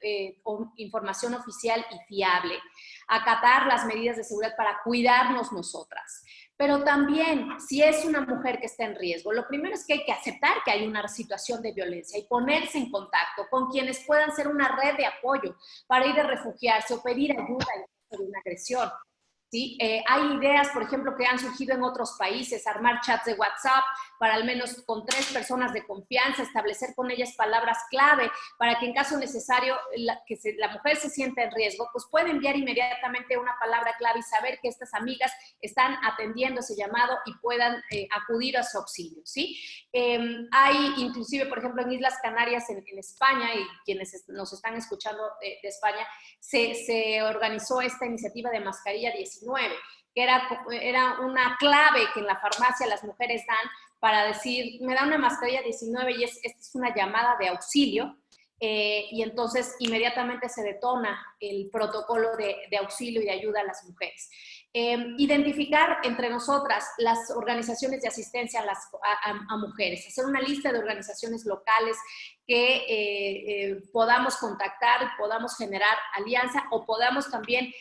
información oficial y fiable. Acatar las medidas de seguridad para cuidarnos nosotras. Pero también, si es una mujer que está en riesgo, lo primero es que hay que aceptar que hay una situación de violencia y ponerse en contacto con quienes puedan ser una red de apoyo para ir a refugiarse o pedir ayuda en caso de una agresión. ¿Sí? Hay ideas, por ejemplo, que han surgido en otros países, armar chats de WhatsApp para al menos con 3 personas de confianza, establecer con ellas palabras clave para que en caso necesario la mujer se sienta en riesgo, pues puede enviar inmediatamente una palabra clave y saber que estas amigas están atendiendo ese llamado y puedan acudir a su auxilio, ¿sí? Hay inclusive, por ejemplo, en Islas Canarias, en España, y quienes nos están escuchando de España, se organizó esta iniciativa de Mascarilla 19, que era una clave que en la farmacia las mujeres dan para decir, me da una mascarilla 19 y esta es una llamada de auxilio, y entonces inmediatamente se detona el protocolo de auxilio y de ayuda a las mujeres. Identificar entre nosotras las organizaciones de asistencia a mujeres, hacer una lista de organizaciones locales que podamos contactar, podamos generar alianza o podamos también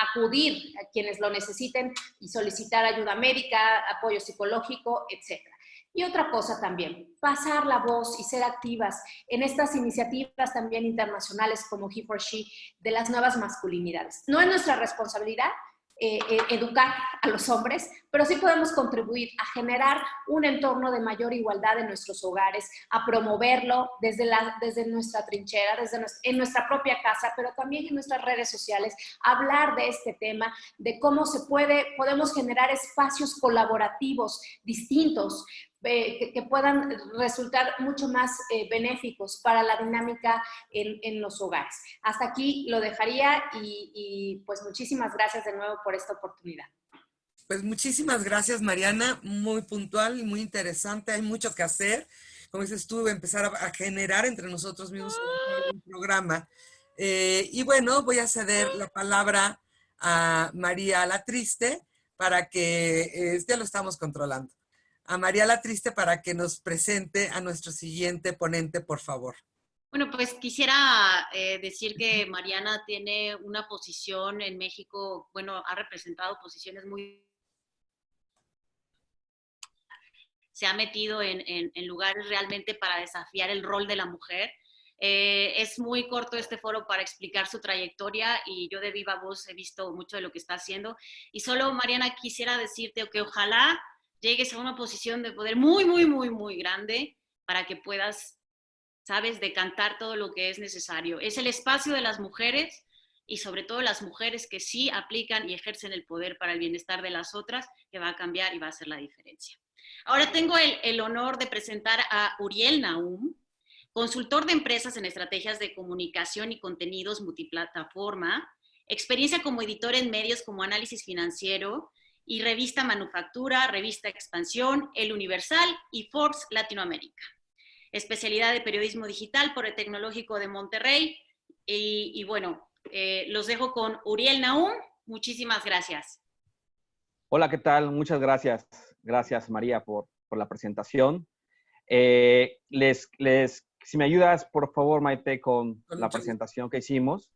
acudir a quienes lo necesiten y solicitar ayuda médica, apoyo psicológico, etc. Y otra cosa también, pasar la voz y ser activas en estas iniciativas también internacionales como He4She de las nuevas masculinidades. No es nuestra responsabilidad educar a los hombres, pero sí podemos contribuir a generar un entorno de mayor igualdad en nuestros hogares, a promoverlo desde nuestra trinchera, en nuestra propia casa, pero también en nuestras redes sociales, hablar de este tema, de cómo podemos generar espacios colaborativos distintos, que puedan resultar mucho más benéficos para la dinámica en los hogares. Hasta aquí lo dejaría y pues muchísimas gracias de nuevo por esta oportunidad. Pues muchísimas gracias, Mariana, muy puntual y muy interesante, hay mucho que hacer. Como dices tú, empezar a generar entre nosotros mismos un programa. Y bueno, voy a ceder la palabra a María la Triste para que, ya lo estamos controlando, a María la Triste para que nos presente a nuestro siguiente ponente, por favor. Bueno, pues quisiera decir que Mariana tiene una posición en México, bueno, ha representado posiciones muy... Se ha metido en lugares realmente para desafiar el rol de la mujer. Es muy corto este foro para explicar su trayectoria y yo de viva voz he visto mucho de lo que está haciendo. Y solo, Mariana, quisiera decirte que ojalá llegues a una posición de poder muy, muy, muy, muy grande para que puedas, sabes, decantar todo lo que es necesario. Es el espacio de las mujeres y sobre todo las mujeres que sí aplican y ejercen el poder para el bienestar de las otras, que va a cambiar y va a hacer la diferencia. Ahora tengo el honor de presentar a Uriel Nahum, consultor de empresas en estrategias de comunicación y contenidos multiplataforma, experiencia como editor en medios como Análisis Financiero y Revista Manufactura, Revista Expansión, El Universal y Forbes Latinoamérica. Especialidad de periodismo digital por el Tecnológico de Monterrey. Y bueno, los dejo con Uriel Nahum. Muchísimas gracias. Hola, ¿qué tal? Muchas gracias. Gracias, María, por la presentación. Si me ayudas, por favor, Maite, con la presentación que hicimos.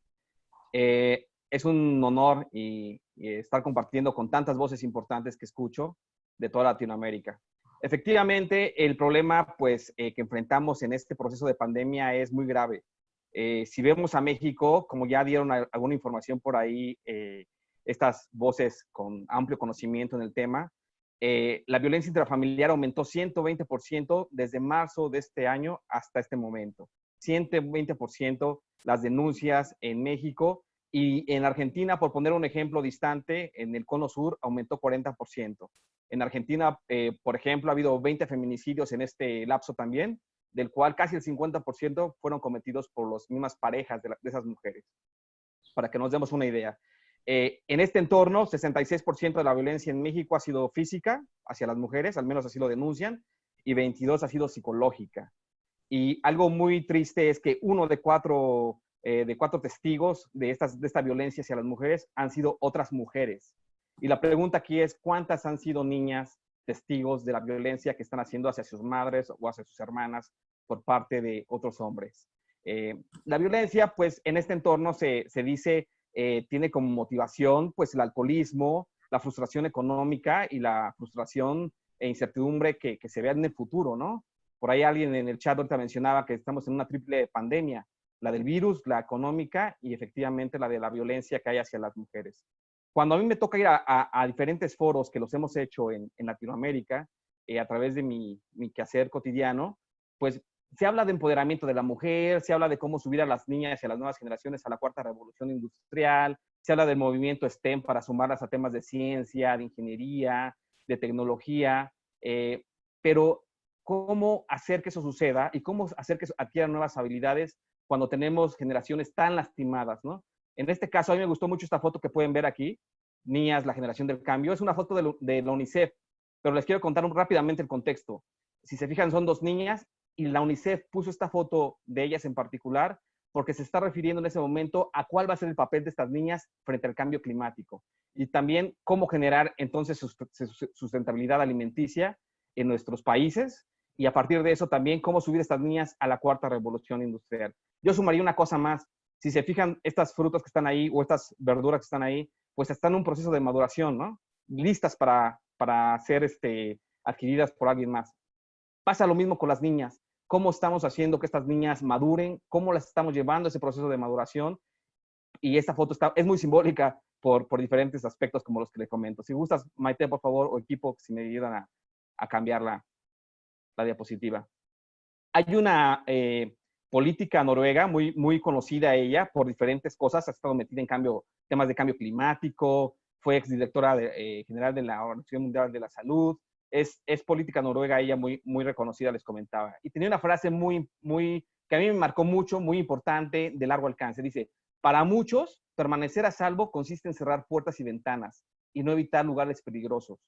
Es un honor y estar compartiendo con tantas voces importantes que escucho de toda Latinoamérica. Efectivamente, el problema pues, que enfrentamos en este proceso de pandemia es muy grave. Si vemos a México, como ya dieron alguna información por ahí, estas voces con amplio conocimiento en el tema, la violencia intrafamiliar aumentó 120% desde marzo de este año hasta este momento. 120% las denuncias en México y en Argentina, por poner un ejemplo distante, en el Cono Sur aumentó 40%. En Argentina, por ejemplo, ha habido 20 feminicidios en este lapso también, del cual casi el 50% fueron cometidos por las mismas parejas de esas mujeres, para que nos demos una idea. En este entorno, 66% de la violencia en México ha sido física hacia las mujeres, al menos así lo denuncian, y 22% ha sido psicológica. Y algo muy triste es que uno de cuatro testigos de esta violencia hacia las mujeres han sido otras mujeres. Y la pregunta aquí es, ¿cuántas han sido niñas testigos de la violencia que están haciendo hacia sus madres o hacia sus hermanas por parte de otros hombres? La violencia, pues, en este entorno se dice, tiene como motivación, pues, el alcoholismo, la frustración económica y la frustración e incertidumbre que se vea en el futuro, ¿no? Por ahí alguien en el chat ahorita mencionaba que estamos en una triple pandemia, la del virus, la económica y efectivamente la de la violencia que hay hacia las mujeres. Cuando a mí me toca ir a diferentes foros que los hemos hecho en Latinoamérica, a través de mi quehacer cotidiano, pues se habla de empoderamiento de la mujer, se habla de cómo subir a las niñas y a las nuevas generaciones a la cuarta revolución industrial, se habla del movimiento STEM para sumarlas a temas de ciencia, de ingeniería, de tecnología, pero cómo hacer que eso suceda y cómo hacer que adquieran nuevas habilidades cuando tenemos generaciones tan lastimadas, ¿no? En este caso, a mí me gustó mucho esta foto que pueden ver aquí, Niñas, la generación del cambio. Es una foto de la UNICEF, pero les quiero contar rápidamente el contexto. Si se fijan, son dos niñas y la UNICEF puso esta foto de ellas en particular porque se está refiriendo en ese momento a cuál va a ser el papel de estas niñas frente al cambio climático y también cómo generar entonces sustentabilidad alimenticia en nuestros países y a partir de eso también cómo subir a estas niñas a la cuarta revolución industrial. Yo sumaría una cosa más. Si se fijan, estas frutas que están ahí o estas verduras que están ahí, pues están en un proceso de maduración, ¿no? Listas para ser adquiridas por alguien más. Pasa lo mismo con las niñas. ¿Cómo estamos haciendo que estas niñas maduren? ¿Cómo las estamos llevando a ese proceso de maduración? Y esta foto es muy simbólica. por diferentes aspectos como los que le comento. Si gustas, Maite, por favor, o equipo, si me ayudan a cambiar la diapositiva. Hay una política noruega muy conocida ella por diferentes cosas. Ha estado metida en temas de cambio climático, fue exdirectora general de la Organización Mundial de la Salud. Es política noruega ella muy reconocida, les comentaba. Y tenía una frase que a mí me marcó mucho, muy importante, de largo alcance. Dice, para muchos, permanecer a salvo consiste en cerrar puertas y ventanas y no evitar lugares peligrosos.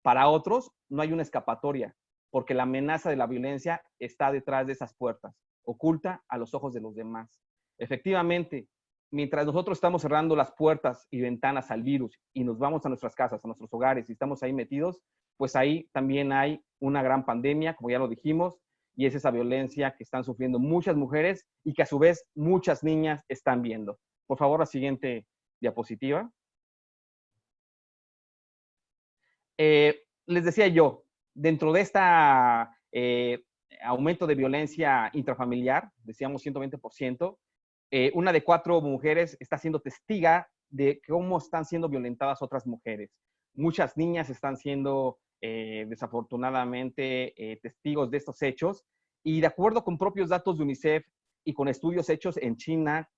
Para otros, no hay una escapatoria, porque la amenaza de la violencia está detrás de esas puertas, oculta a los ojos de los demás. Efectivamente, mientras nosotros estamos cerrando las puertas y ventanas al virus y nos vamos a nuestras casas, a nuestros hogares y estamos ahí metidos, pues ahí también hay una gran pandemia, como ya lo dijimos, y es esa violencia que están sufriendo muchas mujeres y que a su vez muchas niñas están viendo. Por favor, la siguiente diapositiva. Les decía yo, dentro de esta aumento de violencia intrafamiliar, decíamos 120%, una de 4 mujeres está siendo testiga de cómo están siendo violentadas otras mujeres. Muchas niñas están siendo desafortunadamente testigos de estos hechos, y de acuerdo con propios datos de UNICEF y con estudios hechos en China,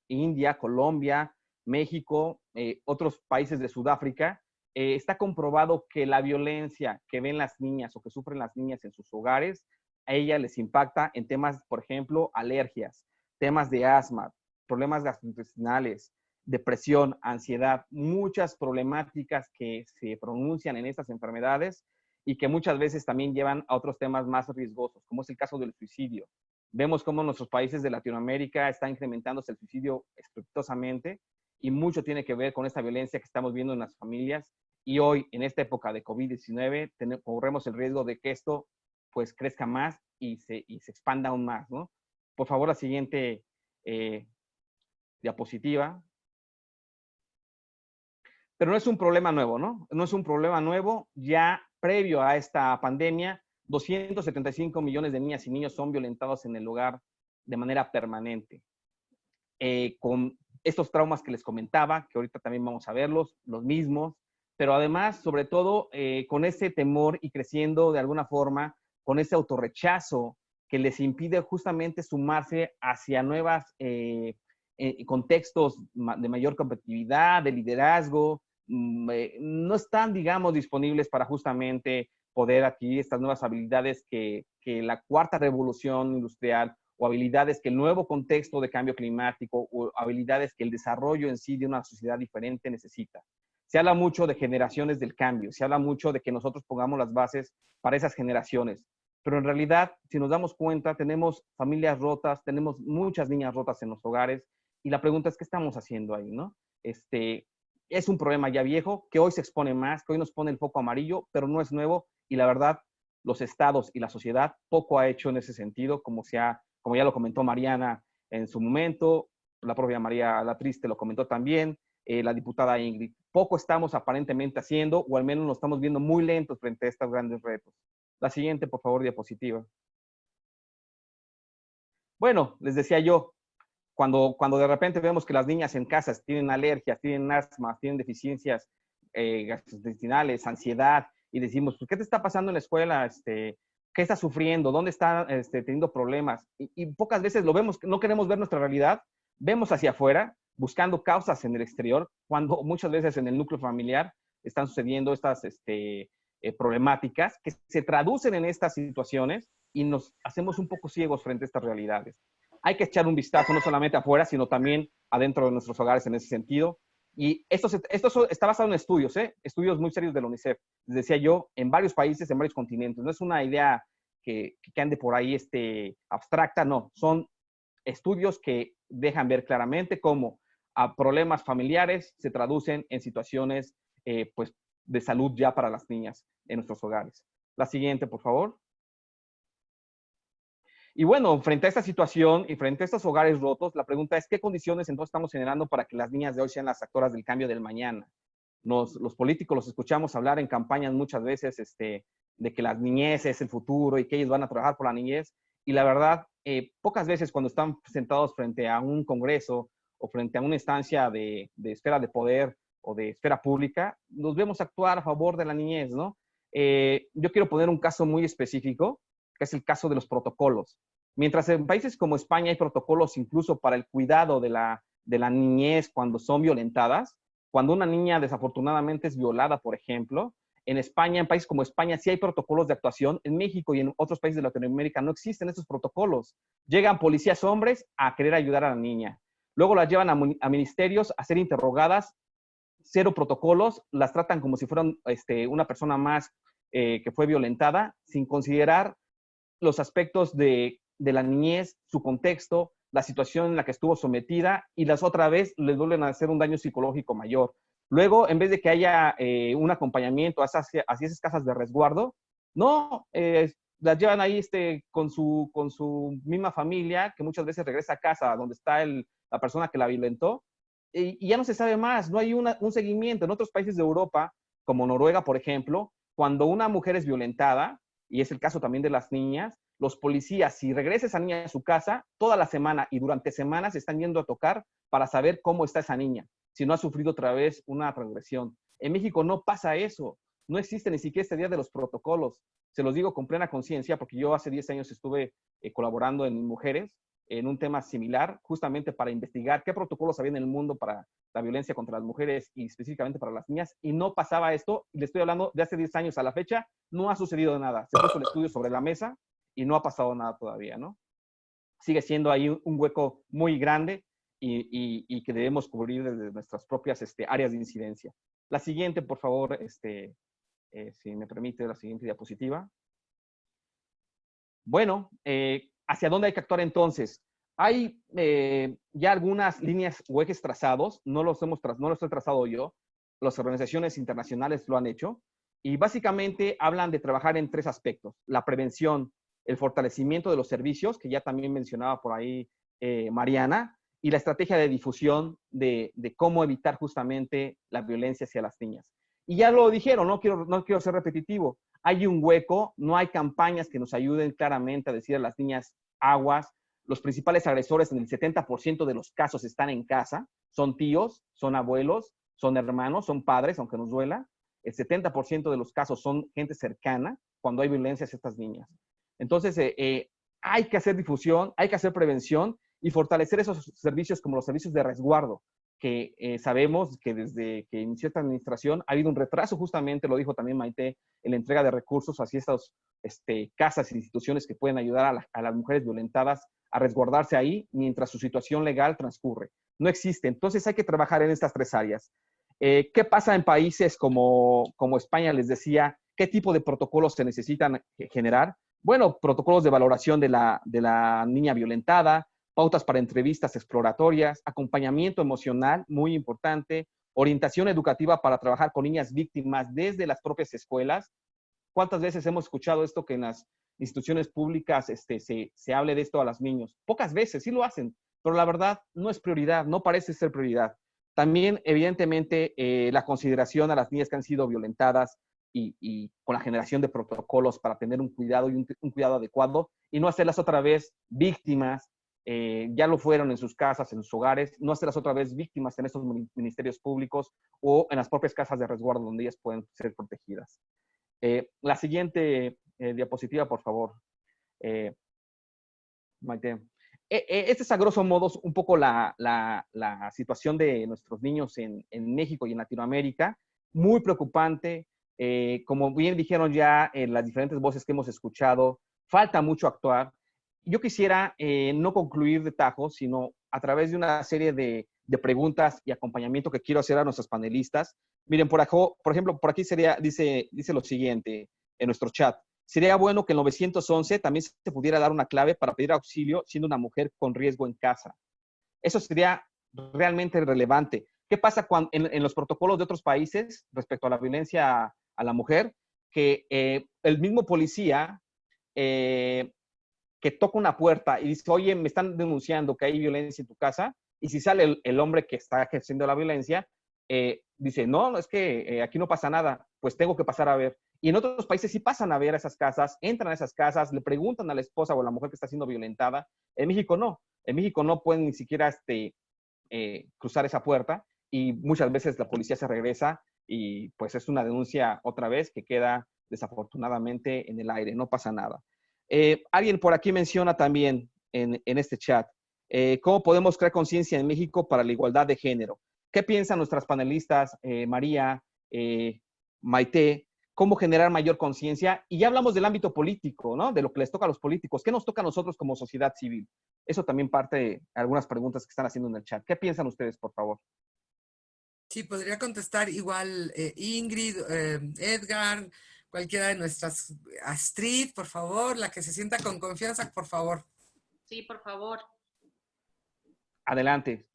India, Colombia, México, otros países de Sudáfrica, está comprobado que la violencia que ven las niñas o que sufren las niñas en sus hogares, a ellas les impacta en temas, por ejemplo, alergias, temas de asma, problemas gastrointestinales, depresión, ansiedad, muchas problemáticas que se pronuncian en estas enfermedades y que muchas veces también llevan a otros temas más riesgosos, como es el caso del suicidio. Vemos cómo en nuestros países de Latinoamérica está incrementándose el suicidio estrepitosamente, y mucho tiene que ver con esta violencia que estamos viendo en las familias. Y hoy, en esta época de COVID-19, corremos el riesgo de que esto pues crezca más y se expanda aún más, ¿no? Por favor, la siguiente diapositiva. Pero no es un problema nuevo, ¿no? No es un problema nuevo. Ya previo a esta pandemia, 275 millones de niñas y niños son violentados en el hogar de manera permanente. Con estos traumas que les comentaba, que ahorita también vamos a verlos, los mismos, pero además, sobre todo, con ese temor y creciendo de alguna forma, con ese autorrechazo que les impide justamente sumarse hacia nuevos contextos de mayor competitividad, de liderazgo, no están, digamos, disponibles para justamente poder adquirir estas nuevas habilidades que la cuarta revolución industrial, o habilidades que el nuevo contexto de cambio climático, o habilidades que el desarrollo en sí de una sociedad diferente necesita. Se habla mucho de generaciones del cambio, se habla mucho de que nosotros pongamos las bases para esas generaciones, pero en realidad, si nos damos cuenta, tenemos familias rotas, tenemos muchas niñas rotas en los hogares, y la pregunta es, ¿qué estamos haciendo ahí, no? Es un problema ya viejo, que hoy se expone más, que hoy nos pone el foco amarillo, pero no es nuevo, y la verdad, los estados y la sociedad poco ha hecho en ese sentido, como ya lo comentó Mariana en su momento, la propia María la Triste lo comentó también, la diputada Ingrid. Poco estamos aparentemente haciendo, o al menos nos estamos viendo muy lentos frente a estos grandes retos. La siguiente, por favor, diapositiva. Bueno, les decía yo, cuando de repente vemos que las niñas en casas tienen alergias, tienen asma, tienen deficiencias gastrointestinales, ansiedad, y decimos, ¿qué te está pasando en la escuela? ¿Qué está sufriendo? ¿Dónde está teniendo problemas? Y pocas veces lo vemos, no queremos ver nuestra realidad, vemos hacia afuera, buscando causas en el exterior, cuando muchas veces en el núcleo familiar están sucediendo estas problemáticas que se traducen en estas situaciones, y nos hacemos un poco ciegos frente a estas realidades. Hay que echar un vistazo no solamente afuera, sino también adentro de nuestros hogares en ese sentido. Y esto está basado en estudios, estudios muy serios de la UNICEF. Les decía yo, en varios países, en varios continentes. No es una idea que ande por ahí abstracta, no. Son estudios que dejan ver claramente cómo problemas familiares se traducen en situaciones pues, de salud ya para las niñas en nuestros hogares. La siguiente, por favor. Y bueno, frente a esta situación y frente a estos hogares rotos, la pregunta es, ¿qué condiciones entonces estamos generando para que las niñas de hoy sean las actoras del cambio del mañana? Los políticos los escuchamos hablar en campañas muchas veces de que la niñez es el futuro y que ellos van a trabajar por la niñez. Y la verdad, pocas veces cuando están sentados frente a un congreso o frente a una instancia de esfera de poder o de esfera pública, nos vemos actuar a favor de la niñez, ¿no? Yo quiero poner un caso muy específico, que es el caso de los protocolos. Mientras en países como España hay protocolos incluso para el cuidado de la niñez cuando son violentadas, cuando una niña desafortunadamente es violada, por ejemplo, en España, en países como España, sí hay protocolos de actuación. En México y en otros países de Latinoamérica no existen estos protocolos. Llegan policías hombres a querer ayudar a la niña. Luego las llevan a ministerios a ser interrogadas, cero protocolos, las tratan como si fueran una persona más que fue violentada, sin considerar los aspectos de la niñez, su contexto, la situación en la que estuvo sometida, y las otra vez les vuelven a hacer un daño psicológico mayor. Luego, en vez de que haya un acompañamiento hacia esas casas de resguardo, no, las llevan ahí con su misma familia, que muchas veces regresa a casa donde está la persona que la violentó, y ya no se sabe más, no hay un seguimiento. En otros países de Europa, como Noruega, por ejemplo, cuando una mujer es violentada, y es el caso también de las niñas, los policías, si regresa esa niña a su casa, toda la semana y durante semanas están yendo a tocar para saber cómo está esa niña, si no ha sufrido otra vez una transgresión. En México no pasa eso, no existe ni siquiera este día de los protocolos. Se los digo con plena conciencia, porque yo hace 10 años estuve colaborando en Mujeres, en un tema similar, justamente para investigar qué protocolos había en el mundo para la violencia contra las mujeres y específicamente para las niñas, y no pasaba esto, y le estoy hablando de hace 10 años a la fecha, no ha sucedido nada. Se puso el estudio sobre la mesa y no ha pasado nada todavía, ¿no? Sigue siendo ahí un hueco muy grande y que debemos cubrir desde nuestras propias áreas de incidencia. La siguiente, por favor, si me permite, la siguiente diapositiva. Bueno, ¿hacia dónde hay que actuar entonces? Hay ya algunas líneas o ejes trazados, no los he trazado yo, las organizaciones internacionales lo han hecho, y básicamente hablan de trabajar en 3 aspectos: la prevención, el fortalecimiento de los servicios, que ya también mencionaba por ahí Mariana, y la estrategia de difusión de cómo evitar justamente la violencia hacia las niñas. Y ya lo dijeron, no quiero ser repetitivo, hay un hueco, no hay campañas que nos ayuden claramente a decir a las niñas aguas. Los principales agresores en el 70% de los casos están en casa, son tíos, son abuelos, son hermanos, son padres, aunque nos duela. El 70% de los casos son gente cercana cuando hay violencia hacia estas niñas. Entonces, hay que hacer difusión, hay que hacer prevención y fortalecer esos servicios como los servicios de resguardo, que sabemos que desde que inició esta administración ha habido un retraso, justamente lo dijo también Maite, en la entrega de recursos hacia estas casas e instituciones que pueden ayudar a las mujeres violentadas a resguardarse ahí mientras su situación legal transcurre. No existe. Entonces hay que trabajar en estas 3 áreas. ¿Qué pasa en países como España? Les decía, ¿qué tipo de protocolos se necesitan generar? Bueno, protocolos de valoración de la niña violentada, pautas para entrevistas exploratorias, acompañamiento emocional, muy importante, orientación educativa para trabajar con niñas víctimas desde las propias escuelas. ¿Cuántas veces hemos escuchado esto que en las instituciones públicas se hable de esto a los niños? Pocas veces, sí lo hacen, pero la verdad no es prioridad, no parece ser prioridad. También, evidentemente, la consideración a las niñas que han sido violentadas y con la generación de protocolos para tener un cuidado y un cuidado adecuado y no hacerlas otra vez víctimas. Ya lo fueron en sus casas, en sus hogares, no hacerlas otra vez víctimas en estos ministerios públicos o en las propias casas de resguardo donde ellas pueden ser protegidas. La siguiente diapositiva, por favor. Maite. Este es a grosso modo un poco la situación de nuestros niños en México y en Latinoamérica. Muy preocupante. Como bien dijeron ya en las diferentes voces que hemos escuchado, falta mucho actuar. Yo quisiera no concluir de tajo, sino a través de una serie de preguntas y acompañamiento que quiero hacer a nuestros panelistas. Miren, por ejemplo, por aquí dice lo siguiente en nuestro chat. Sería bueno que en 911 también se pudiera dar una clave para pedir auxilio siendo una mujer con riesgo en casa. Eso sería realmente relevante. ¿Qué pasa en los protocolos de otros países respecto a la violencia a la mujer? Que el mismo policía que toca una puerta y dice, oye, me están denunciando que hay violencia en tu casa, y si sale el hombre que está ejerciendo la violencia, dice, no, es que aquí no pasa nada, pues tengo que pasar a ver. Y en otros países sí pasan a ver a esas casas, entran a esas casas, le preguntan a la esposa o a la mujer que está siendo violentada. En México no pueden ni siquiera cruzar esa puerta. y muchas veces la policía se regresa y pues es una denuncia otra vez que queda desafortunadamente en el aire, no pasa nada. Alguien por aquí menciona también en este chat, ¿cómo podemos crear conciencia en México para la igualdad de género? ¿Qué piensan nuestras panelistas, María, Maite? ¿Cómo generar mayor conciencia? Y ya hablamos del ámbito político, ¿no? De lo que les toca a los políticos. ¿Qué nos toca a nosotros como sociedad civil? Eso también parte de algunas preguntas que están haciendo en el chat. ¿Qué piensan ustedes, por favor? Sí, podría contestar igual Ingrid, Edgar, cualquiera de nuestras, Astrid, por favor, la que se sienta con confianza, por favor. Sí, por favor. Adelante.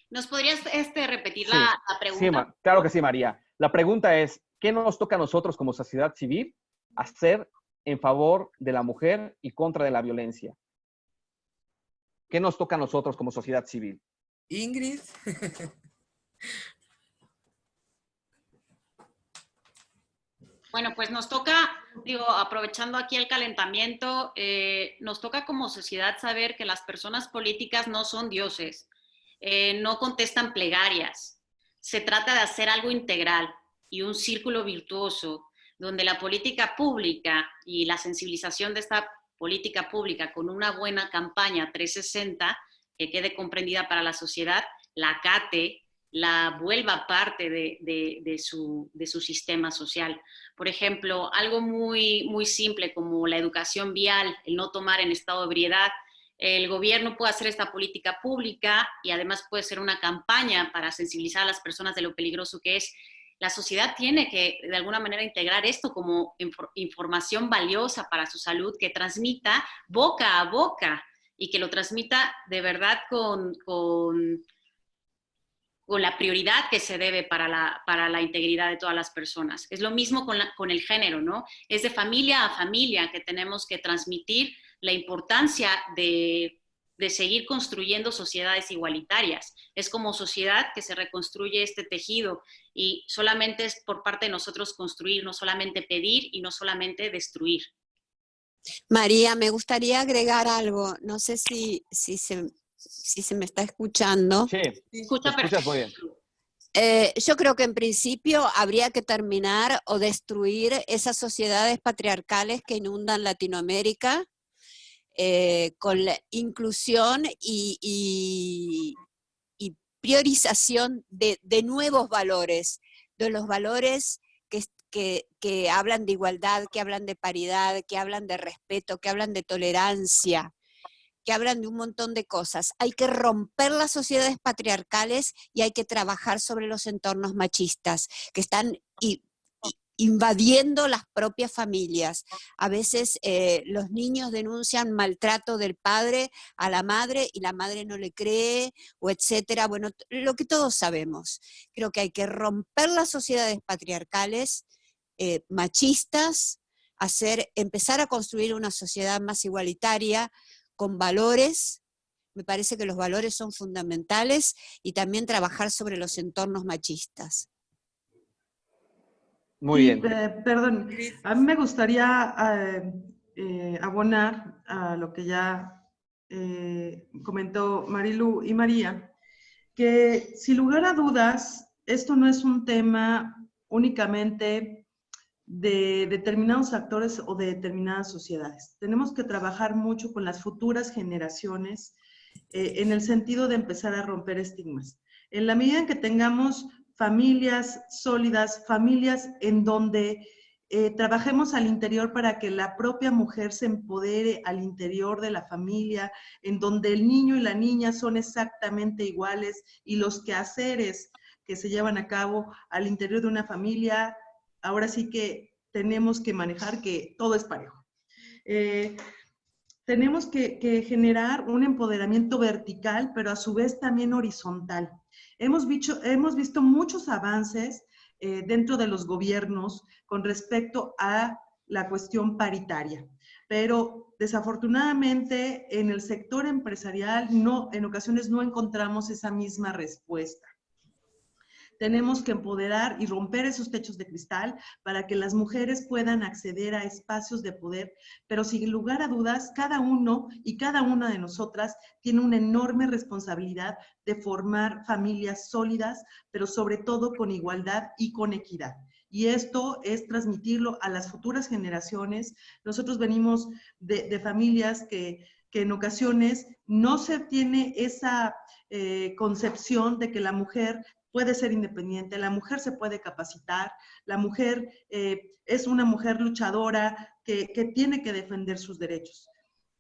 ¿Nos podrías repetir Sí, la pregunta? Sí, claro que sí, María. La pregunta es, ¿qué nos toca a nosotros como sociedad civil hacer en favor de la mujer y contra de la violencia? ¿Qué nos toca a nosotros como sociedad civil? Ingrid. Bueno, pues nos toca, digo, aprovechando aquí el calentamiento, nos toca como sociedad saber que las personas políticas no son dioses, no contestan plegarias. Se trata de hacer algo integral y un círculo virtuoso donde la política pública y la sensibilización de esta política pública con una buena campaña 360 que quede comprendida para la sociedad, la acate, la vuelva parte de su sistema social. Por ejemplo, algo muy, muy simple como la educación vial, el no tomar en estado de ebriedad. El gobierno puede hacer esta política pública y además puede ser una campaña para sensibilizar a las personas de lo peligroso que es. La sociedad tiene que, de alguna manera, integrar esto como información valiosa para su salud, que transmita boca a boca y que lo transmita de verdad con la prioridad que se debe para la integridad de todas las personas. Es lo mismo con el género, ¿no? Es de familia a familia que tenemos que transmitir la importancia de seguir construyendo sociedades igualitarias. Es como sociedad que se reconstruye este tejido y solamente es por parte de nosotros construir, no solamente pedir y no solamente destruir. María, me gustaría agregar algo. No sé si se me está escuchando. Sí, escucha perfecto. Muy bien. Yo creo que en principio habría que terminar o destruir esas sociedades patriarcales que inundan Latinoamérica con la inclusión y priorización de nuevos valores, de los valores que hablan de igualdad, que hablan de paridad, que hablan de respeto, que hablan de tolerancia, que hablan de un montón de cosas. Hay que romper las sociedades patriarcales y hay que trabajar sobre los entornos machistas que están invadiendo las propias familias. A veces los niños denuncian maltrato del padre a la madre y la madre no le cree, o etcétera. Bueno, lo que todos sabemos. Creo que hay que romper las sociedades patriarcales, machistas, empezar a construir una sociedad más igualitaria, con valores. Me parece que los valores son fundamentales y también trabajar sobre los entornos machistas. Muy bien. Perdón, a mí me gustaría abonar a lo que ya comentó Marilu y María, que sin lugar a dudas, esto no es un tema únicamente de determinados actores o de determinadas sociedades. Tenemos que trabajar mucho con las futuras generaciones en el sentido de empezar a romper estigmas. En la medida en que tengamos familias sólidas, familias en donde trabajemos al interior para que la propia mujer se empodere al interior de la familia, en donde el niño y la niña son exactamente iguales y los quehaceres que se llevan a cabo al interior de una familia, ahora sí que tenemos que manejar que todo es parejo. Tenemos que generar un empoderamiento vertical, pero a su vez también horizontal. Hemos visto muchos avances dentro de los gobiernos con respecto a la cuestión paritaria, pero desafortunadamente en el sector empresarial en ocasiones no encontramos esa misma respuesta. tenemos que empoderar y romper esos techos de cristal para que las mujeres puedan acceder a espacios de poder, pero sin lugar a dudas, cada uno y cada una de nosotras tiene una enorme responsabilidad de formar familias sólidas, pero sobre todo con igualdad y con equidad. Y esto es transmitirlo a las futuras generaciones. Nosotros venimos de familias que en ocasiones no se tiene esa concepción de que la mujer puede ser independiente, la mujer se puede capacitar, la mujer es una mujer luchadora que tiene que defender sus derechos.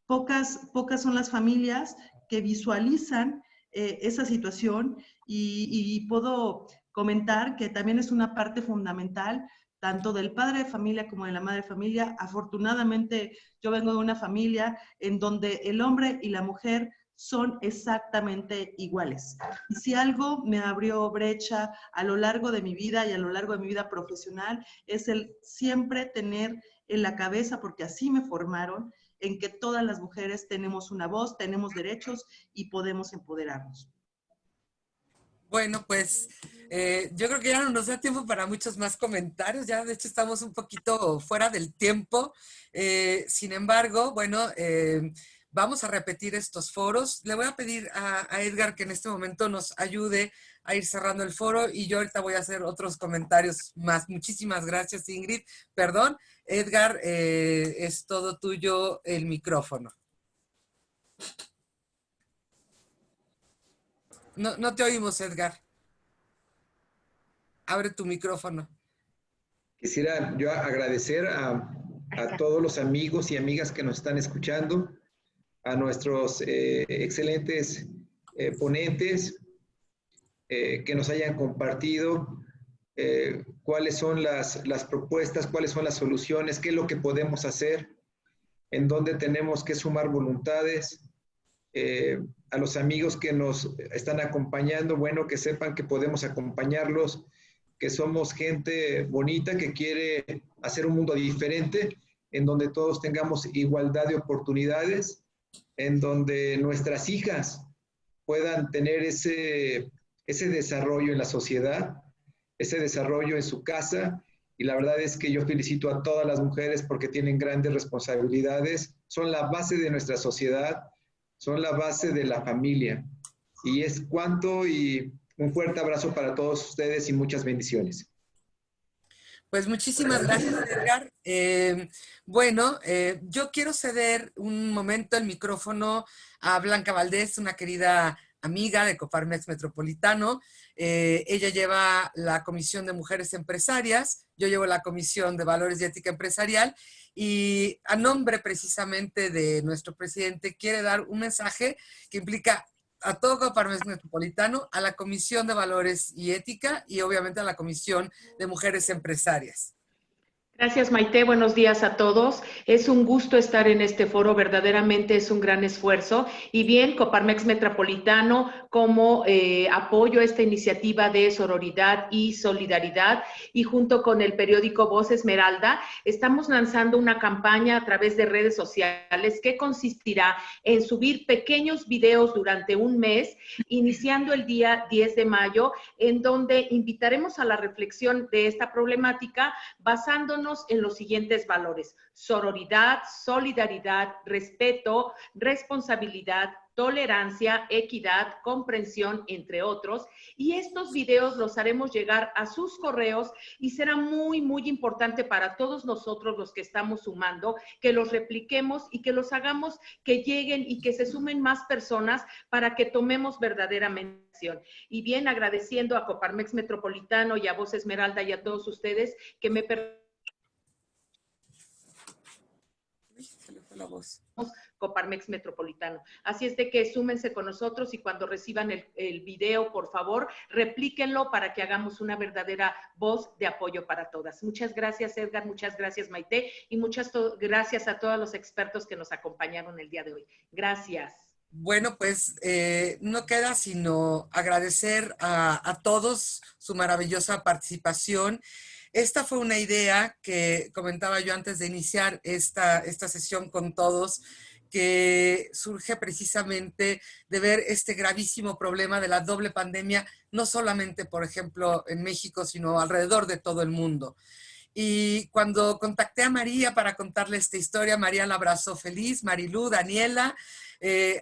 Pocas son las familias que visualizan esa situación y puedo comentar que también es una parte fundamental tanto del padre de familia como de la madre de familia. Afortunadamente, yo vengo de una familia en donde el hombre y la mujer son exactamente iguales. Y si algo me abrió brecha a lo largo de mi vida y a lo largo de mi vida profesional, es el siempre tener en la cabeza, porque así me formaron, en que todas las mujeres tenemos una voz, tenemos derechos y podemos empoderarnos. Bueno, pues yo creo que ya no nos da tiempo para muchos más comentarios. Ya de hecho estamos un poquito fuera del tiempo. Sin embargo, bueno, vamos a repetir estos foros. Le voy a pedir a Edgar que en este momento nos ayude a ir cerrando el foro y yo ahorita voy a hacer otros comentarios más. Muchísimas gracias, Ingrid. Perdón, Edgar, es todo tuyo el micrófono. No te oímos, Edgar. Abre tu micrófono. Quisiera yo agradecer a todos los amigos y amigas que nos están escuchando, a nuestros excelentes ponentes que nos hayan compartido cuáles son las propuestas, cuáles son las soluciones, qué es lo que podemos hacer, en dónde tenemos que sumar voluntades. A los amigos que nos están acompañando, bueno, que sepan que podemos acompañarlos, que somos gente bonita que quiere hacer un mundo diferente, en donde todos tengamos igualdad de oportunidades, en donde nuestras hijas puedan tener ese desarrollo en la sociedad, ese desarrollo en su casa. Y la verdad es que yo felicito a todas las mujeres porque tienen grandes responsabilidades, son la base de nuestra sociedad, son la base de la familia. Y es cuanto, y un fuerte abrazo para todos ustedes y muchas bendiciones. Pues muchísimas gracias, Edgar. Bueno, yo quiero ceder un momento el micrófono a Blanca Valdés, una querida amiga de Coparmex Metropolitano. Ella lleva la Comisión de Mujeres Empresarias, yo llevo la Comisión de Valores y Ética Empresarial, y a nombre precisamente de nuestro presidente quiere dar un mensaje que implica a todo Coparmex Metropolitano, a la Comisión de Valores y Ética y obviamente a la Comisión de Mujeres Empresarias. Gracias, Maite. Buenos días a todos. Es un gusto estar en este foro. Verdaderamente es un gran esfuerzo. Y bien, Coparmex Metropolitano, como apoyo a esta iniciativa de sororidad y solidaridad, y junto con el periódico Voz Esmeralda, estamos lanzando una campaña a través de redes sociales que consistirá en subir pequeños videos durante un mes, iniciando el día 10 de mayo, en donde invitaremos a la reflexión de esta problemática basándonos en los siguientes valores: sororidad, solidaridad, respeto, responsabilidad, tolerancia, equidad, comprensión, entre otros. Y estos videos los haremos llegar a sus correos y será muy, muy importante para todos nosotros los que estamos sumando, que los repliquemos y que los hagamos que lleguen y que se sumen más personas para que tomemos verdaderamente acción. Y bien, agradeciendo a Coparmex Metropolitano y a Voz Esmeralda y a todos ustedes que me permitan la voz. Coparmex Metropolitano. Así es de que súmense con nosotros y cuando reciban el video, por favor, replíquenlo para que hagamos una verdadera voz de apoyo para todas. Muchas gracias, Edgar, muchas gracias, Maite, y muchas gracias a todos los expertos que nos acompañaron el día de hoy. Gracias. Bueno, pues no queda sino agradecer a todos su maravillosa participación. Esta fue una idea que comentaba yo antes de iniciar esta sesión con todos, que surge precisamente de ver este gravísimo problema de la doble pandemia, no solamente, por ejemplo, en México, sino alrededor de todo el mundo. Y cuando contacté a María para contarle esta historia, María la abrazó feliz, Marilú, Daniela.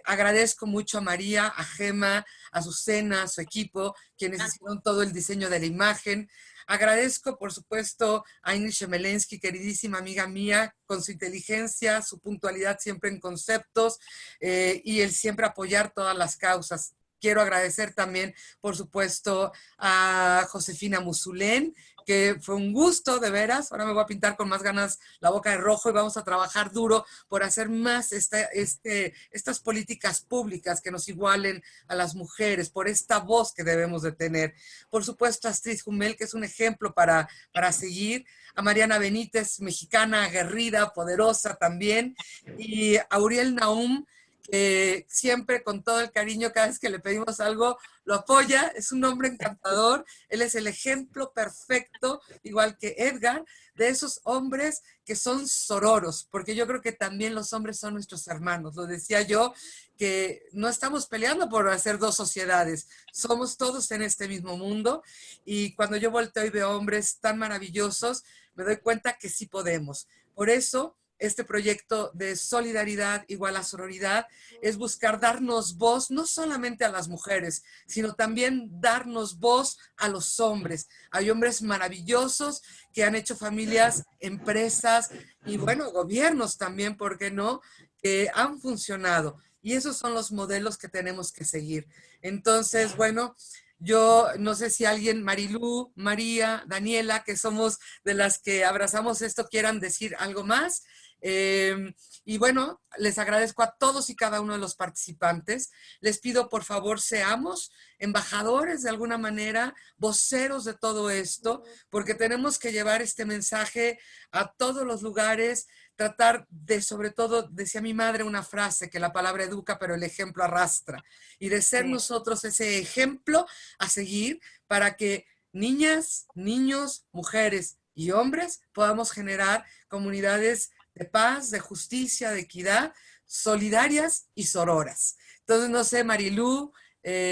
Agradezco mucho a María, a Gema, a Azucena, a su equipo, quienes hicieron todo el diseño de la imagen. Agradezco, por supuesto, a Ingrid Shemelensky, queridísima amiga mía, con su inteligencia, su puntualidad siempre en conceptos y el siempre apoyar todas las causas. Quiero agradecer también, por supuesto, a Josefina Musulén, que fue un gusto, de veras. Ahora me voy a pintar con más ganas la boca de rojo y vamos a trabajar duro por hacer más estas políticas públicas que nos igualen a las mujeres, por esta voz que debemos de tener. Por supuesto, a Astrid Jumel, que es un ejemplo para seguir. A Mariana Benítez, mexicana, aguerrida, poderosa también. Y a Uriel Naum, que siempre con todo el cariño, cada vez que le pedimos algo, lo apoya. Es un hombre encantador. Él es el ejemplo perfecto, igual que Edgar, de esos hombres que son sororos, porque yo creo que también los hombres son nuestros hermanos. Lo decía yo, que no estamos peleando por hacer dos sociedades, somos todos en este mismo mundo, y cuando yo volteo y veo hombres tan maravillosos, me doy cuenta que sí podemos. Por eso, este proyecto de solidaridad igual a sororidad es buscar darnos voz no solamente a las mujeres, sino también darnos voz a los hombres. Hay hombres maravillosos que han hecho familias, empresas y bueno, gobiernos también, ¿por qué no?, que han funcionado. Y esos son los modelos que tenemos que seguir. Entonces, bueno, yo no sé si alguien, Marilú, María, Daniela, que somos de las que abrazamos esto, quieran decir algo más. Y bueno, les agradezco a todos y cada uno de los participantes. Les pido, por favor, seamos embajadores de alguna manera, voceros de todo esto, porque tenemos que llevar este mensaje a todos los lugares, tratar de, sobre todo, decía mi madre una frase, que la palabra educa, pero el ejemplo arrastra, y de ser nosotros ese ejemplo a seguir para que niñas, niños, mujeres y hombres podamos generar comunidades de paz, de justicia, de equidad, solidarias y sororas. Entonces, no sé, Marilú,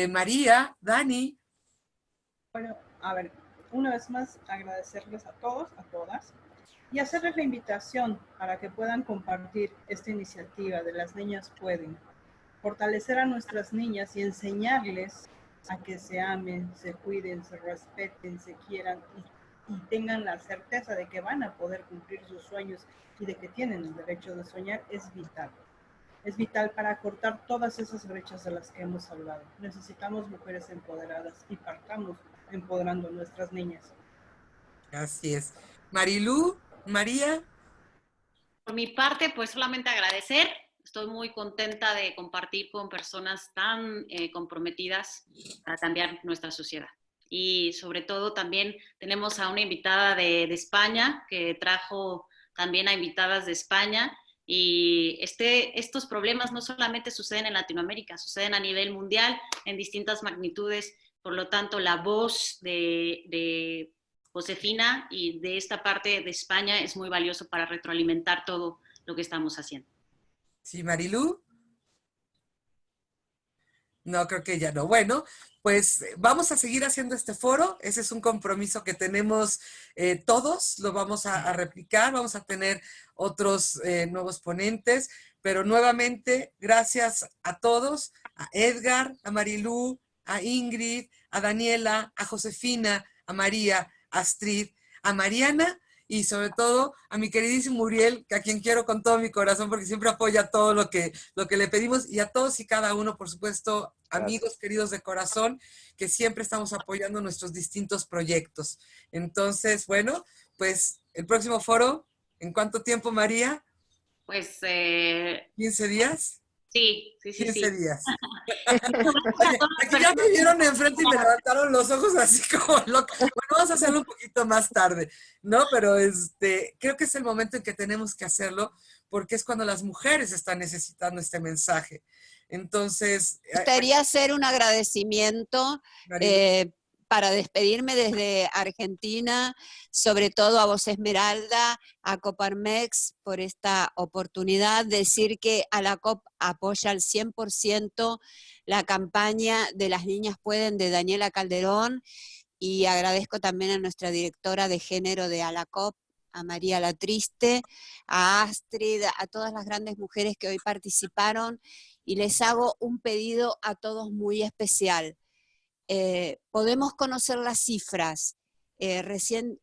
María, Dani. Bueno, a ver, una vez más agradecerles a todos, a todas, y hacerles la invitación para que puedan compartir esta iniciativa de Las Niñas Pueden, fortalecer a nuestras niñas y enseñarles a que se amen, se cuiden, se respeten, se quieran y tengan la certeza de que van a poder cumplir sus sueños y de que tienen el derecho de soñar. Es vital. Es vital para cortar todas esas brechas de las que hemos hablado. Necesitamos mujeres empoderadas y partamos empoderando a nuestras niñas. Así es. Marilú, María. Por mi parte, pues solamente agradecer. Estoy muy contenta de compartir con personas tan comprometidas para cambiar nuestra sociedad. Y sobre todo también tenemos a una invitada de España que trajo también a invitadas de España. Y estos problemas no solamente suceden en Latinoamérica, suceden a nivel mundial en distintas magnitudes. Por lo tanto, la voz de Josefina y de esta parte de España es muy valioso para retroalimentar todo lo que estamos haciendo. Sí, Marilú. No, creo que ya no. Bueno, pues vamos a seguir haciendo este foro. Ese es un compromiso que tenemos todos. Lo vamos a replicar. Vamos a tener otros nuevos ponentes. Pero nuevamente, gracias a todos, a Edgar, a Marilú, a Ingrid, a Daniela, a Josefina, a María, a Astrid, a Mariana y sobre todo a mi queridísimo Uriel, a quien quiero con todo mi corazón porque siempre apoya todo lo que le pedimos, y a todos y cada uno, por supuesto, amigos queridos de corazón, que siempre estamos apoyando nuestros distintos proyectos. Entonces, bueno, pues el próximo foro, ¿en cuánto tiempo, María? Pues... ¿15 días? Sí. 15 días. Oye, aquí ya me vieron enfrente y me levantaron los ojos así como loca. Bueno, vamos a hacerlo un poquito más tarde, ¿no? Pero creo que es el momento en que tenemos que hacerlo porque es cuando las mujeres están necesitando este mensaje. Entonces... Me gustaría hacer un agradecimiento para despedirme desde Argentina, sobre todo a vos Esmeralda, a Coparmex por esta oportunidad, decir que ALACOP apoya al 100% la campaña de Las Niñas Pueden de Daniela Calderón, y agradezco también a nuestra directora de género de ALACOP, a María Latriste, a Astrid, a todas las grandes mujeres que hoy participaron, y les hago un pedido a todos muy especial. Podemos conocer las cifras. Recién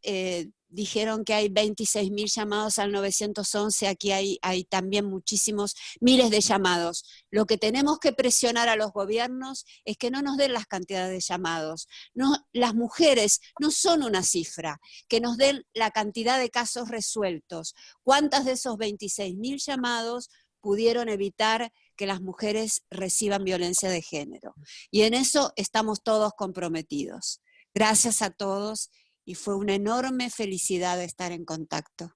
dijeron que hay 26.000 llamados al 911, aquí hay también muchísimos, miles de llamados. Lo que tenemos que presionar a los gobiernos es que no nos den las cantidades de llamados. No, las mujeres no son una cifra, que nos den la cantidad de casos resueltos. ¿Cuántas de esos 26.000 llamados pudieron evitar que las mujeres reciban violencia de género? Y en eso estamos todos comprometidos. Gracias a todos y fue una enorme felicidad estar en contacto.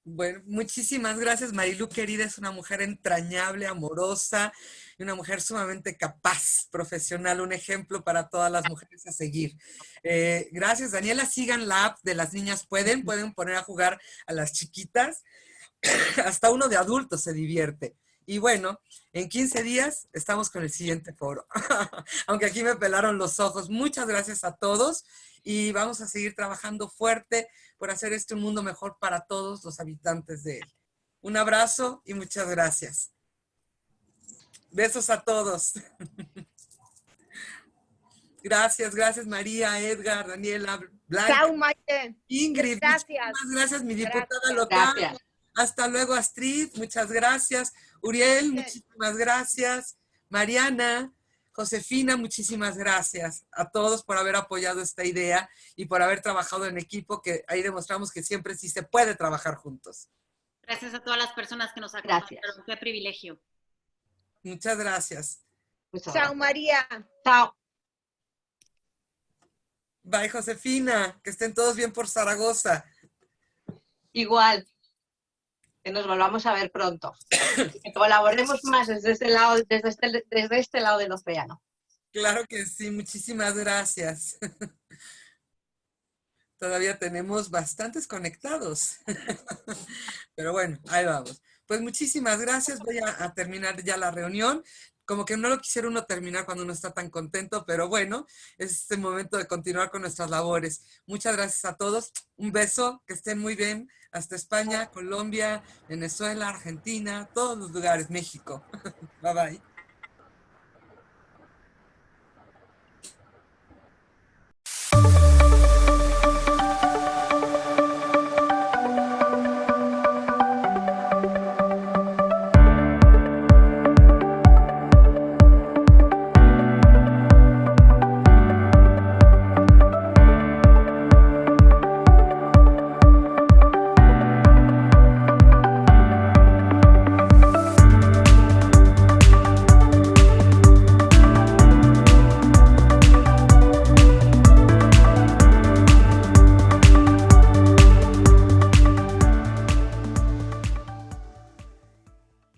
Bueno, muchísimas gracias, Marilu, querida. Es una mujer entrañable, amorosa y una mujer sumamente capaz, profesional, un ejemplo para todas las mujeres a seguir. Gracias, Daniela. Sigan la app de Las Niñas Pueden poner a jugar a las chiquitas. Hasta uno de adultos se divierte. Y bueno, en 15 días estamos con el siguiente foro. Aunque aquí me pelaron los ojos. Muchas gracias a todos y vamos a seguir trabajando fuerte por hacer este un mundo mejor para todos los habitantes de él. Un abrazo y muchas gracias. Besos a todos. Gracias, gracias María, Edgar, Daniela, Blanca. Chao, Maite. Ingrid, Gracias. muchísimas gracias, mi diputada Gracias. local. Gracias. Hasta luego, Astrid, muchas gracias. Uriel, muchísimas gracias. Mariana, Josefina, muchísimas gracias a todos por haber apoyado esta idea y por haber trabajado en equipo, que ahí demostramos que siempre sí se puede trabajar juntos. Gracias a todas las personas que nos acompañaron. Qué privilegio. Muchas gracias. Chao, María. Chao. Bye, Josefina. Que estén todos bien por Zaragoza. Igual. Que nos volvamos a ver pronto. Que colaboremos más desde este lado del océano. Claro que sí, muchísimas gracias. Todavía tenemos bastantes conectados. Pero bueno, ahí vamos. Pues muchísimas gracias. Voy a terminar ya la reunión. Como que no lo quisiera uno terminar cuando uno está tan contento, pero bueno, es el momento de continuar con nuestras labores. Muchas gracias a todos. Un beso, que estén muy bien. Hasta España, Colombia, Venezuela, Argentina, todos los lugares, México. Bye bye.